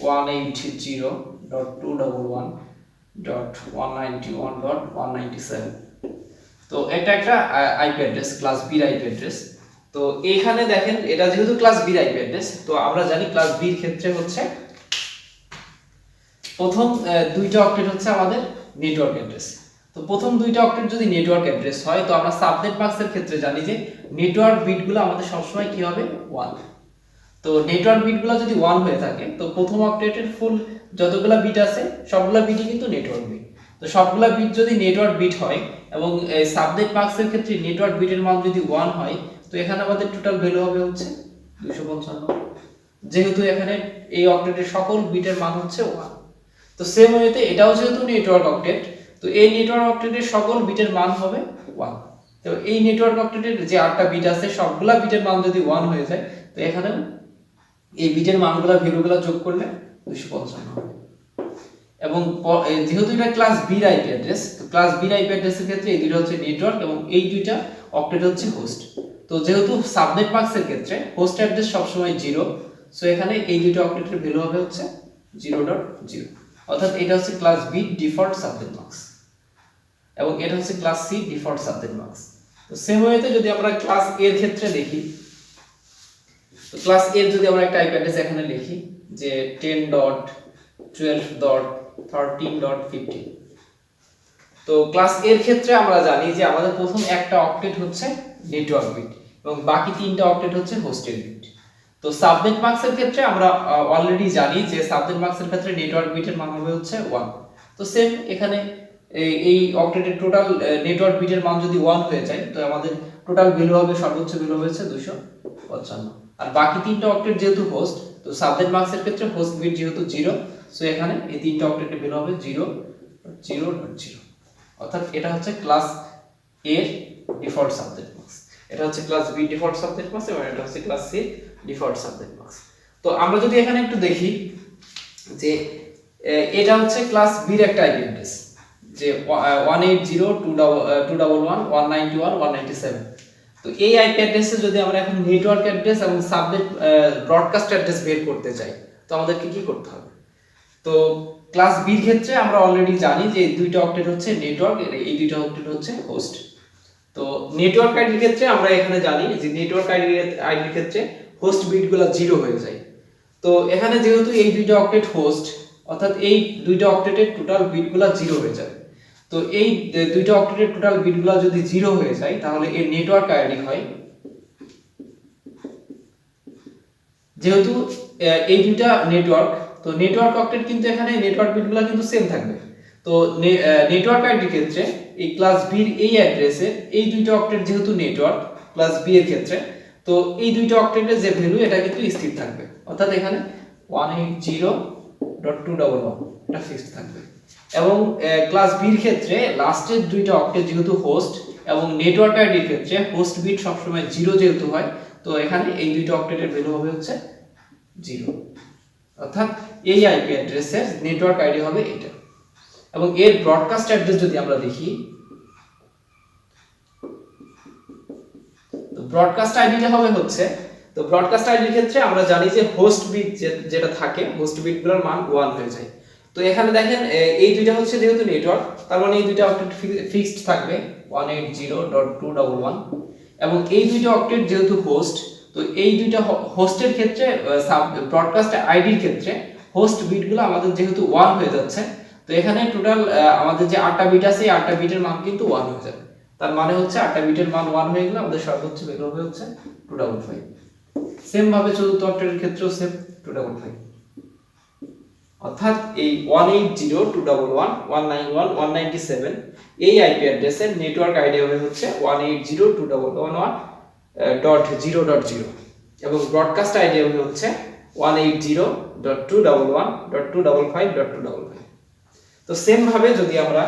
180.211.191.197, তো এটা একটা আইপি অ্যাড্রেস, ক্লাস বি এর আইপি অ্যাড্রেস। তো এইখানে দেখেন এটা যেহেতু ক্লাস বি এর আইপি অ্যাড্রেস, তো আমরা জানি ক্লাস বি এর ক্ষেত্রে হচ্ছে প্রথম দুইটা অক্টেট হচ্ছে আমাদের নেটওয়ার্ক অ্যাড্রেস। তো প্রথম দুইটা অক্টেট যদি নেটওয়ার্ক অ্যাড্রেস হয়, তো আমরা সাবনেট মাস্কের ক্ষেত্রে জানি যে নেটওয়ার্ক বিটগুলো আমাদের সবসময় কি হবে 1। তো নেটওয়ার্ক বিটগুলো যদি 1 হয়ে থাকে, তো প্রথম অক্টেটের ফুল যতগুলা বিট আছে সবগুলা বিটই কিন্তু নেটওয়ার্ক বিট। তো সবগুলা বিট যদি নেটওয়ার্ক বিট হয় এবং সাবনেট মাস্কের ক্ষেত্রে নেটওয়ার্ক বিটের মান যদি 1 হয়, তো এখানে আমাদের টোটাল ভ্যালু হবে হচ্ছে 255, যেহেতু এখানে এই অক্টেটের সকল বিটের মান হচ্ছে 1। তো সেম ওয়েতে এটাও যেহেতু নেটওয়ার্ক অক্টেট, তো এই নেটওয়ার্ক অক্টেটের সকল বিটের মান হবে 1। তো এই নেটওয়ার্ক অক্টেটের যে 8টা বিট আছে সবগুলা বিটের মান যদি 1 হয়ে যায়, তো এখানে এই বিটের মানগুলো ভ্যালুগুলো যোগ করলে 255 হবে। এবং যেহেতু এটা ক্লাস বি এর আইপি অ্যাড্রেস, তো ক্লাস বি এর আইপি অ্যাড্রেসের ক্ষেত্রে এই দুটো হচ্ছে নেটওয়ার্ক এবং এই দুইটা অক্টেট হচ্ছে হোস্ট। তো যেহেতু সাবনেট মাস্কের ক্ষেত্রে হোস্ট অ্যাড্রেস সবসময় 0, সো এখানে এই দুটো অক্টেটের ভ্যালু হবে হচ্ছে 0.0, অর্থাৎ এটা হচ্ছে class B default subnet mask এবং এটা হচ্ছে class C default subnet mask. তো সেম ওয়েতে যদি আমরা ক্লাস এ এর ক্ষেত্রে দেখি, তো ক্লাস এর যদি আমরা একটা আইপি অ্যাড্রেস এখানে লিখি যে 10.12.13.15, তো ক্লাস এর ক্ষেত্রে আমরা জানি যে আমাদের প্রথম একটা অক্টেট হচ্ছে নেটওয়ার্ক বিট এবং বাকি তিনটা অক্টেট হচ্ছে হোস্টের বিট। তো সাবনেট মাস্কের ক্ষেত্রে আমরা অলরেডি জানি যে সাবনেট মাস্কের ক্ষেত্রে নেটওয়ার্ক বিটের মান হবে হচ্ছে 1। তো সেম এখানে এই অক্টেটের টোটাল নেটওয়ার্ক বিটের মান যদি 1 হয়ে যায়, তো আমাদের টোটাল ভ্যালু হবে, সর্বোচ্চ ভ্যালু হচ্ছে 255। আর বাকি তিনটা অক্টেট যেহেতু হোস্ট, তো সাবনেট মাস্কের ক্ষেত্রে হোস্ট বিট যেহেতু 0, সো এখানে এই তিনটা অক্টেটের ভ্যালু হবে 0.0.0, অর্থাৎ এটা হচ্ছে ক্লাস এর ডিফল্ট সাবনেট মাস্ক, এটা হচ্ছে class B default subnet mask এবং এটা হচ্ছে class C default subnet mask. তো আমরা যদি এখানে একটু দেখি যে এটা হচ্ছে ক্লাস বি এর একটা আইপি অ্যাড্রেস যে 180.211.191.197। তো এই আইপি অ্যাড্রেসে যদি আমরা এখন নেটওয়ার্ক অ্যাড্রেস এবং সাবনেট ব্রডকাস্ট অ্যাড্রেস বের করতে চাই, তো আমাদেরকে কি করতে হবে? তো ক্লাস বি এর ক্ষেত্রে আমরা অলরেডি জানি যে এই দুইটা অক্টেট হচ্ছে নেটওয়ার্ক, এই দুইটা অক্টেট হচ্ছে হোস্ট। তো নেটওয়ার্ক আইডির ক্ষেত্রে আমরা এখানে জানি যে নেটওয়ার্ক আইডির ক্ষেত্রে হোস্ট বিটগুলো 0 হয়ে যায়। তো এখানে যেহেতু এই দুইটা অক্টেট হোস্ট, অর্থাৎ এই দুইটা অক্টেটের টোটাল বিটগুলো 0 হয়ে যাবে। তো এই দুইটা অক্টেটের টোটাল বিটগুলো যদি 0 হয়ে যায়, তাহলে এর নেটওয়ার্ক আইডি হয়, যেহেতু এই দুইটা নেটওয়ার্ক, তো নেটওয়ার্ক অক্টেট কিন্তু এখানে নেটওয়ার্ক বিটগুলো কিন্তু সেম থাকবে। তো নেটওয়ার্ক আইডির ক্ষেত্রে এই ক্লাস বি এর এই অ্যাড্রেসে এই দুইটা অক্টেট যেহেতু নেটওয়ার্ক ক্লাস বি এর ক্ষেত্রে, তো এই দুইটা অক্টেটের যে ভ্যালু এটা কিন্তু স্থির থাকবে, অর্থাৎ এখানে 180.211 এটা ফিক্সড থাকবে। এবং ক্লাস বি এর ক্ষেত্রে লাস্টের দুইটা অক্টেট যেহেতু হোস্ট এবং নেটওয়ার্ক আইডির ক্ষেত্রে হোস্ট বিট সবসময় 0 যেহেতু হয়, তো এখানে এই দুইটা অক্টেটের ভ্যালু হবে হচ্ছে 0, অর্থাৎ এই আইপি অ্যাড্রেসের নেটওয়ার্ক আইডি হবে এটা। এবং এর ব্রডকাস্ট অ্যাড্রেস যদি আমরা দেখি, তো ব্রডকাস্ট আইডিটা হবে হচ্ছে, তো তো ব্রডকাস্ট আইডির ক্ষেত্রে আমরা জানি যে হোস্ট বিট যেটা থাকে, হোস্ট বিটগুলোর মান 1 হয়ে যায়। তো এখানে দেখেন এই দুইটা হচ্ছে যেহেতু নেটওয়ার্ক, তার মানে এই দুইটা অক্টেট ফিক্সড থাকবে 180.211, এবং এই দুইটা অক্টেট যেহেতু হোস্ট, তো এই দুইটা হোস্টের ক্ষেত্রে ব্রডকাস্ট আইডির ক্ষেত্রে হোস্ট বিটগুলো আমাদের যেহেতু 1 হয়ে যাচ্ছে, তো এখানে টোটাল আমাদের যে 8টা বিট আছে এই 8টা বিটের মান কিন্তু 1 হয়ে যাবে। তার মানে হচ্ছে 8টা বিটের মান 1 হয়ে গেলে আমাদের সর্বোচ্চ বের হবে হচ্ছে 255। সেম ভাবে চতুর্থ অক্টেটের ক্ষেত্রেও সেম 255, অর্থাৎ এই 180.211.191.197 এই আইপি অ্যাড্রেসের নেটওয়ার্ক আইডি হবে হচ্ছে 180.211.0.0 এবং ব্রডকাস্ট আইডি হবে হচ্ছে 180.211.255.255। তো সেম ভাবে যদি আমরা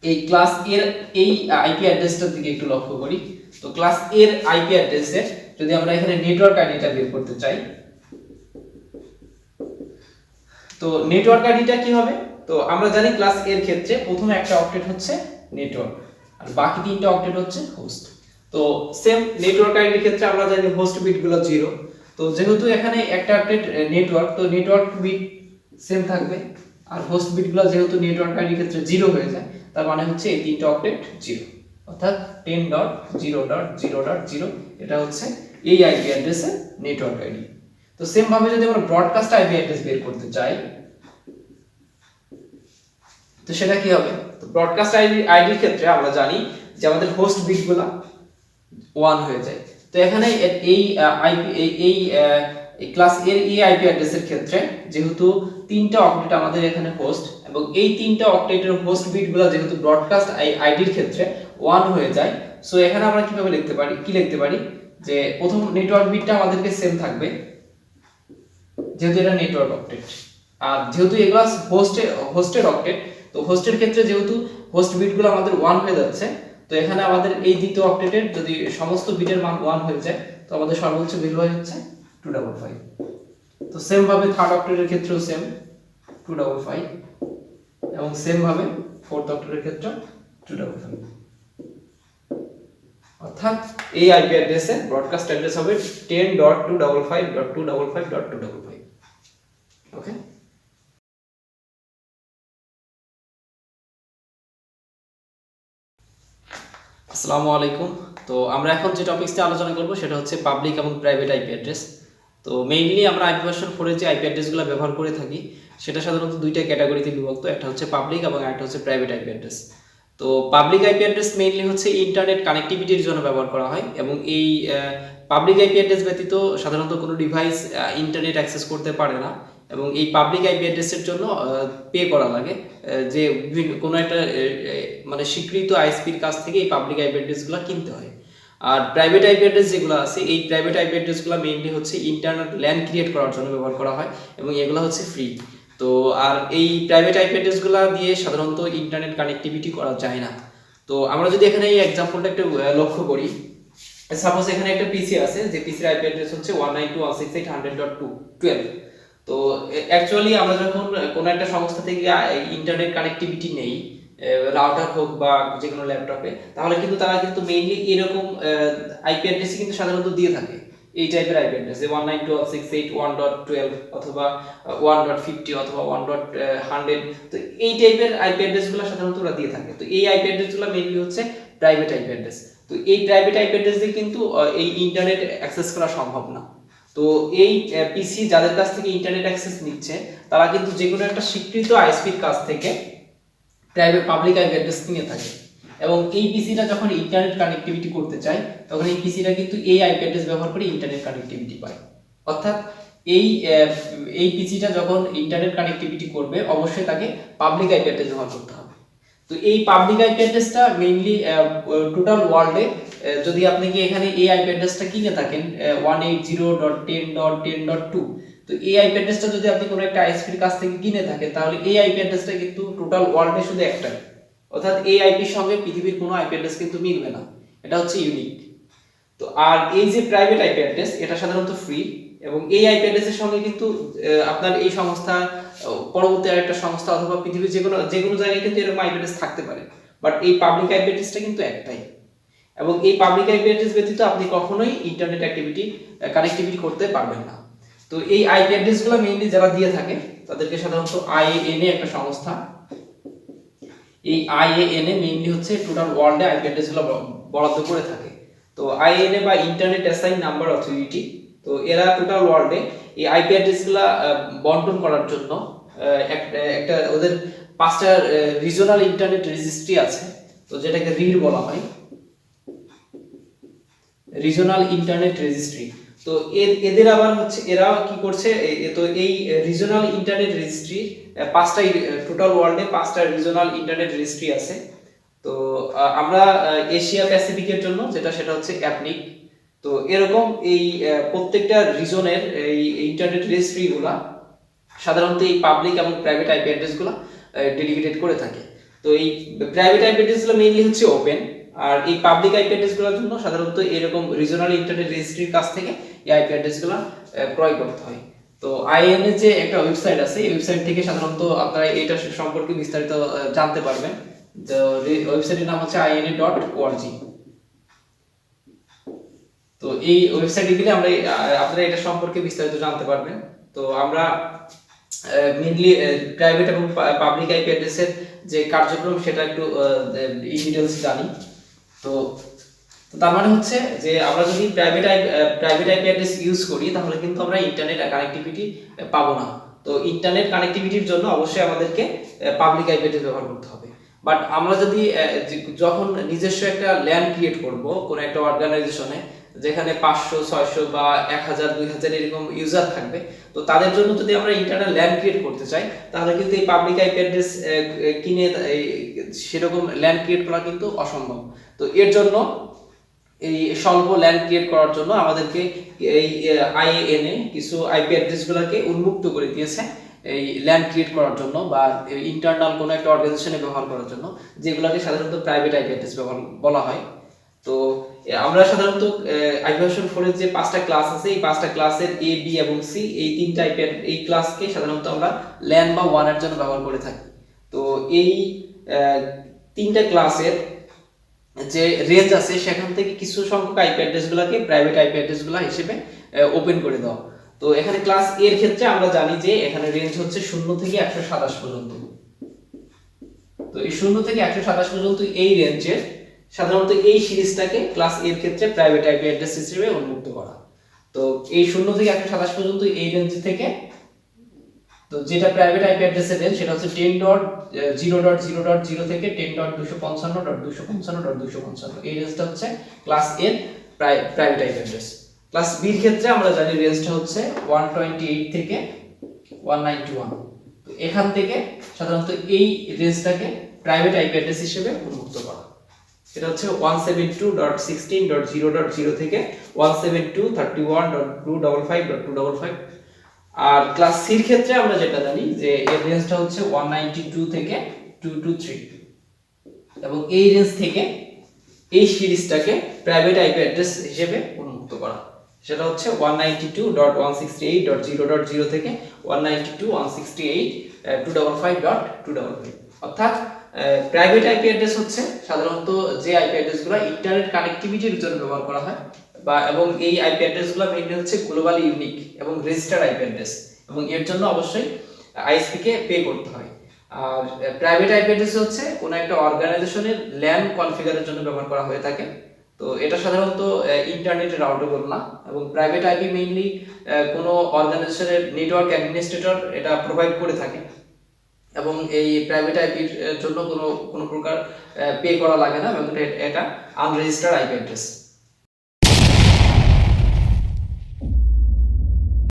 এই ক্লাস এর এই আইপি অ্যাড্রেসটার দিকে একটু লক্ষ্য করি, তো ক্লাস এর আইপি অ্যাড্রেসে যদি আমরা এখানে নেটওয়ার্ক আইডিটা বের করতে চাই, তো নেটওয়ার্ক আইডিটা কি হবে? তো আমরা জানি ক্লাস এর ক্ষেত্রে প্রথমে একটা অক্টেট হচ্ছে নেটওয়ার্ক আর বাকি তিনটা অক্টেট হচ্ছে হোস্ট। তো সেম নেটওয়ার্ক আইডির ক্ষেত্রে আমরা জানি হোস্ট বিটগুলো 0, তো যেহেতু এখানে একটা অক্টেট নেটওয়ার্ক, তো নেটওয়ার্ক বিট সেম থাকবে, আর হোস্ট বিটগুলো যেহেতু নেটওয়ার্ক আইডির ক্ষেত্রে 0 হয়ে যায়, তার মানে হচ্ছে এই তিনটা অক্টেট 0, অর্থাৎ 10.0.0.0 এটা হচ্ছে এই আইপি অ্যাড্রেসের নেটওয়ার্ক আইডি। তো সেম ভাবে যদি আমরা ব্রডকাস্ট আইপি অ্যাড্রেস বের করতে চাই, তো সেটা কি হবে? তো ব্রডকাস্ট আইডির ক্ষেত্রে আমরা জানি যে আমাদের হোস্ট বিটগুলো 1 হয়ে যায়। তো এখানে এই আইপি এই ক্লাস এর এই আইপি অ্যাড্রেসের ক্ষেত্রে যেহেতু তিনটা অক্টেট আমাদের এখানে হোস্ট, এবং এই তিনটা অক্টেটের হোস্ট বিটগুলো যেহেতু ব্রডকাস্ট আইডির ক্ষেত্রে 1 হয়ে যায়, সো এখানে আমরা কিভাবে লিখতে পারি, যে প্রথম নেটওয়ার্ক বিটটা আমাদেরকে সেম থাকবে যেহেতু এটা নেটওয়ার্ক অক্টেট, আর যেহেতু এগুলো হোস্টের অক্টেট, তো হোস্টের ক্ষেত্রে যেহেতু হোস্ট বিটগুলো আমাদের 1 হয়ে যাচ্ছে, তো এখানে আমাদের এই দ্বিতীয় অক্টেটের যদি সমস্ত বিটের মান 1 হয়ে যায়, তো আমাদের সর্বোচ্চ ভ্যালু হচ্ছে 255। তো সেম ভাবে থার্ড অক্টেটের ক্ষেত্রেও সেম 255, এবং সেম ভাবে ফোর্থ অক্টেটের ক্ষেত্রে 255, অর্থাৎ এই আইপি অ্যাড্রেসে ব্রডকাস্ট অ্যাড্রেস হবে 10.255.255.255। ওকে, আসসালামু আলাইকুম। তো আমরা এখন যে টপিকসটা আলোচনা করব সেটা হচ্ছে পাবলিক এবং প্রাইভেট আইপি অ্যাড্রেস। তো মেইনলি আমরা IPv4 যে আইপি অ্যাড্রেসগুলো ব্যবহার করে থাকি সেটা সাধারণত দুইটা ক্যাটাগরিতে বিভক্ত, একটা হচ্ছে পাবলিক এবং একটা হচ্ছে প্রাইভেট আইপি অ্যাড্রেস। তো পাবলিক আইপি অ্যাড্রেস মেইনলি হচ্ছে ইন্টারনেট কানেক্টিভিটির জন্য ব্যবহার করা হয়, এবং এই পাবলিক আইপি অ্যাড্রেস ব্যতীত সাধারণত কোনো ডিভাইস ইন্টারনেট অ্যাক্সেস করতে পারে না, এবং এই পাবলিক আইপি অ্যাড্রেসের জন্য পে করা লাগে, যে কোনো একটা মানে স্বীকৃত আইএসপির কাছ থেকে এই পাবলিক আইপি অ্যাড্রেসগুলো কিনতে হয়। আর প্রাইভেট আইপি অ্যাড্রেস যেগুলো আছে, এই প্রাইভেট আইপি অ্যাড্রেসগুলো মেইনলি হচ্ছে ইন্টারনেট ল্যান ক্রিয়েট করার জন্য ব্যবহার করা হয়, এবং এগুলো হচ্ছে ফ্রি। তো আর এই প্রাইভেট আইপি অ্যাড্রেসগুলো দিয়ে সাধারণত ইন্টারনেট কানেক্টিভিটি করা যায় না। তো আমরা যদি এখানে এই এক্সাম্পলটা একটু লক্ষ্য করি, সাপোজ এখানে একটা পিসি আছে, যে পিসির আইপি অ্যাড্রেস হচ্ছে 192.168.100.12। তো অ্যাকচুয়ালি আমরা যখন কোনো একটা সংস্থা থেকে ইন্টারনেট কানেক্টিভিটি নেই, রাউটার হোক বা যে কোনো ল্যাপটপে, তাহলে কিন্তু তারা কিন্তু মেইনলি এরকম আইপি অ্যাড্রেস কিন্তু সাধারণত দিয়ে থাকে, এই টাইপের আইপি অ্যাড্রেস, যে 192.168.1.12 অথবা 1.50 অথবা 1.100। তো এই টাইপের আইপি অ্যাড্রেসগুলো সাধারণত ওরা দিয়ে থাকে। তো এই আইপি অ্যাড্রেসগুলো মেইনলি হচ্ছে প্রাইভেট আইপি অ্যাড্রেস। তো এই প্রাইভেট আইপি অ্যাড্রেস দিয়ে কিন্তু এই ইন্টারনেট অ্যাক্সেস করা সম্ভব না। তো এই পিসি যাদের কাছ থেকে ইন্টারনেট অ্যাক্সেস নিচ্ছে, তারা কিন্তু যে কোনো একটা স্বীকৃত আইএসপির কাছ থেকে প্রাইভেট পাবলিক আইপি অ্যাড্রেস কিনে থাকে, এবং এই পিসিটা যখন ইন্টারনেট কানেক্টিভিটি করতে চায়, তখন এই পিসিটা কিন্তু এই আইপি অ্যাড্রেস ব্যবহার করে ইন্টারনেট কানেক্টিভিটি পায়। অর্থাৎ এই পিসিটা যখন ইন্টারনেট কানেক্টিভিটি করবে, অবশ্যই তাকে পাবলিক আইপি অ্যাড্রেস ব্যবহার করতে হবে। তো এই পাবলিক আইপি অ্যাড্রেসটা মেইনলি টোটাল ওয়ার্ল্ডে, যদি আপনি কি এখানে এই আইপি অ্যাড্রেসটা কিনে থাকেন 180.10.10.2, তো এই আইপি অ্যাড্রেসটা যদি আপনি কোনো একটা আইএসপির কাছ থেকে কিনে থাকেন, তাহলে এই আইপি অ্যাড্রেসটা কিন্তু টোটাল ওয়ার্ল্ডে শুধু একটাই, অর্থাৎ এই আইপির সঙ্গে পৃথিবীর কোনো আইপি অ্যাড্রেস কিন্তু মিলবে না, এটা হচ্ছে ইউনিক। তো আর এই যে প্রাইভেট আইপি অ্যাড্রেস, এটা সাধারণত ফ্রি, এবং এই আইপি অ্যাড্রেসের সঙ্গে কিন্তু আপনার এই সংস্থা পরবর্তী আরেকটা সংস্থা অথবা পৃথিবীর যে কোনো জায়গায় কিন্তু এরকম আইপি অ্যাড্রেস থাকতে পারে, বাট এই পাবলিক আইপি অ্যাড্রেসটা কিন্তু একটাই। এবং এই পাবলিক আইপি অ্যাড্রেস ব্যতীত আপনি কখনোই ইন্টারনেট কানেক্টিভিটি করতে পারবেন না। তো এই আইপি অ্যাড্রেসগুলো মেইনলি যারা দিয়ে থাকে তাদেরকে সাধারণত আইএএনএ একটা সংস্থা, এই আইএএনএ মেইনলি হচ্ছে টোটাল ওয়ার্ল্ডে আইপি অ্যাড্রেসগুলো বরাদ্দ করে থাকে। তো আইএএনএ বা ইন্টারনেট অ্যাসাইন নাম্বার অথরিটি, তো এরা টোটাল ওয়ার্ল্ডে এই আইপি অ্যাড্রেসগুলো বন্টন করার জন্য একটা ওদের 5টা রিজিওনাল ইন্টারনেট রেজিস্ট্রি আছে, তো যেটাকে রিড বলা হয়, রিজিওনাল ইন্টারনেট রেজিস্ট্রি। তো এদের আবার হচ্ছে এরা কি করছে, তো এই রিজিওনাল ইন্টারনেট রেজিস্ট্রি 5টা টোটাল ওয়ার্ল্ডে 5টা রিজিওনাল ইন্টারনেট রেজিস্ট্রি আছে। তো আমরা এশিয়া প্যাসিফিকের জন্য সেটা হচ্ছে অ্যাপনিক। তো এরকম এই প্রত্যেকটা রিজনের এই ইন্টারনেট রেজিস্ট্রিগুলা সাধারণত এই পাবলিক এবং প্রাইভেট আইপি অ্যাড্রেসগুলো ডেডিকেটেড করে থাকে। তো এই প্রাইভেট আইপি অ্যাড্রেসগুলো মেইনলি হচ্ছে ওপেন, আর এই পাবলিক আইপি অ্যাড্রেসগুলোর জন্য সাধারণত এরকম রিজিওনাল ইন্টারনেট রেজিস্ট্রির কাছ থেকে এই আইপি অ্যাড্রেসগুলো ক্রয় করতে হয়। তো আইএনএ যে একটা ওয়েবসাইট আছে, এই ওয়েবসাইট থেকে সাধারণত আপনারা এটা সম্পর্কে বিস্তারিত জানতে পারবেন। তো ওয়েবসাইটের নাম হচ্ছে INA.org। তো এই ওয়েবসাইটে গেলে আপনারা এটা সম্পর্কে বিস্তারিত জানতে পারবেন। তো আমরা মেইনলি প্রাইভেট এবং পাবলিক আইপি অ্যাড্রেসের যে কার্যক্রম সেটা একটু ডিটেইলস জানি। তো তার মানে হচ্ছে যে আমরা যদি প্রাইভেট আইপি অ্যাড্রেস ইউজ করি তাহলে কিন্তু আমরা ইন্টারনেট কানেক্টিভিটি পাবো না। তো ইন্টারনেট কানেক্টিভিটির জন্য অবশ্যই আমাদেরকে পাবলিক আইপি অ্যাড্রেস ব্যবহার করতে হবে। বাট আমরা যদি যখন নিজস্ব একটা ল্যান্ড ক্রিয়েট করব কোন একটা অর্গানাইজেশনে, যেখানে 500, 600 বা 1000, 2000 এরকম ইউজার থাকবে, তো তাদের জন্য যদি আমরা ইন্টারনাল ল্যান্ড ক্রিয়েট করতে চাই তাহলে কিন্তু এই পাবলিক আইপি অ্যাড্রেস কিনে সেরকম ল্যান্ড ক্রিয়েট করা কিন্তু অসম্ভব। তো এর জন্য এই স্বল্প ল্যান্ড ক্রিয়েট করার জন্য আমাদেরকে এই আইএএনএ কিছু আইপি অ্যাড্রেসগুলোকে উন্মুক্ত করে দিয়েছে এই ল্যান্ড ক্রিয়েট করার জন্য বা ইন্টারনাল কোনো একটা অর্গানাইজেশনে ব্যবহার করার জন্য, যেগুলোকে সাধারণত প্রাইভেট আইপি অ্যাড্রেস বলা হয়। তো আমরা সাধারণত আইপি ভার্সন 4 এর যে 5টা ক্লাস আছে, এই 5টা ক্লাসের এ, বি এবং সি, এই 3টা এই ক্লাসকে সাধারণত আমরা ল্যান বা ওয়ান এর জন্য ব্যবহার করে থাকি। তো এই 3টা ক্লাসের যে রেঞ্জ আছে সেখান থেকে কিছু সংখ্যক আইপি অ্যাড্রেসগুলোকে প্রাইভেট আইপি অ্যাড্রেসগুলো হিসেবে ওপেন করে দাও। তো এখানে ক্লাস এর ক্ষেত্রে আমরা জানি যে এখানে রেঞ্জ হচ্ছে 0 থেকে 127 পর্যন্ত। তো এই 0 থেকে 127 পর্যন্ত এই রেঞ্জের সাধারণত এই সিরিজটাকে ক্লাস এর ক্ষেত্রে প্রাইভেট আইপি অ্যাড্রেস হিসেবে উন্মুক্ত করা। তো এই 0 থেকে 127 পর্যন্ত এই রেঞ্জ থেকে, তো যেটা প্রাইভেট আইপি অ্যাড্রেসের রেঞ্জ সেটা হচ্ছে 10.0.0.0 থেকে 10.255.255.255, এই রেঞ্জটা হচ্ছে ক্লাস এর private IP address. Class B এর ক্ষেত্রে আমরা জানি রেঞ্জটা হচ্ছে 128 থেকে 191। তো এখান থেকে সাধারণত এই রেঞ্জটাকে প্রাইভেট আইপি অ্যাড্রেস হিসেবে উন্মুক্ত করা। এটা হচ্ছে 172.16.0.0 থেকে 172.31.255.255। আর ক্লাস সি এর ক্ষেত্রে আমরা যেটা জানি যে এর রেঞ্জটা হচ্ছে 192 থেকে 223, এবং এই রেঞ্জ থেকে এই সিরিজটাকে প্রাইভেট আইপি অ্যাড্রেস হিসেবে উন্মুক্ত করা। সেটা হচ্ছে 192.168.0.0 থেকে 192.168.255.255। অর্থাৎ প্রাইভেট আইপি অ্যাড্রেস হচ্ছে সাধারণত যে আইপি অ্যাড্রেসগুলো ইন্টারনেট কানেক্টিভিটির জন্য ব্যবহার করা হয়, এবং এই আইপি অ্যাড্রেসগুলো মেইনলি হচ্ছে গ্লোবালি ইউনিক এবং রেজিস্টার্ড আইপি অ্যাড্রেস, এবং এর জন্য অবশ্যই আইএসপি কে পে করতে হয়। আর প্রাইভেট আইপি অ্যাড্রেস হচ্ছে কোনো একটা অর্গানাইজেশনের ল্যান কনফিগারের জন্য ব্যবহার করা হয়ে থাকে। তো এটা সাধারণত ইন্টারনেটে রাউটেবল না, এবং প্রাইভেট আইপি মেইনলি কোনো অর্গানাইজেশনের নেটওয়ার্ক অ্যাডমিনিস্ট্রেটর এটা প্রোভাইড করে থাকে, এবং এই প্রাইভেট আইপির জন্য কোনো প্রকার পে করা লাগে না, এবং এটা আনরেজিস্টার্ড আইপি অ্যাড্রেস।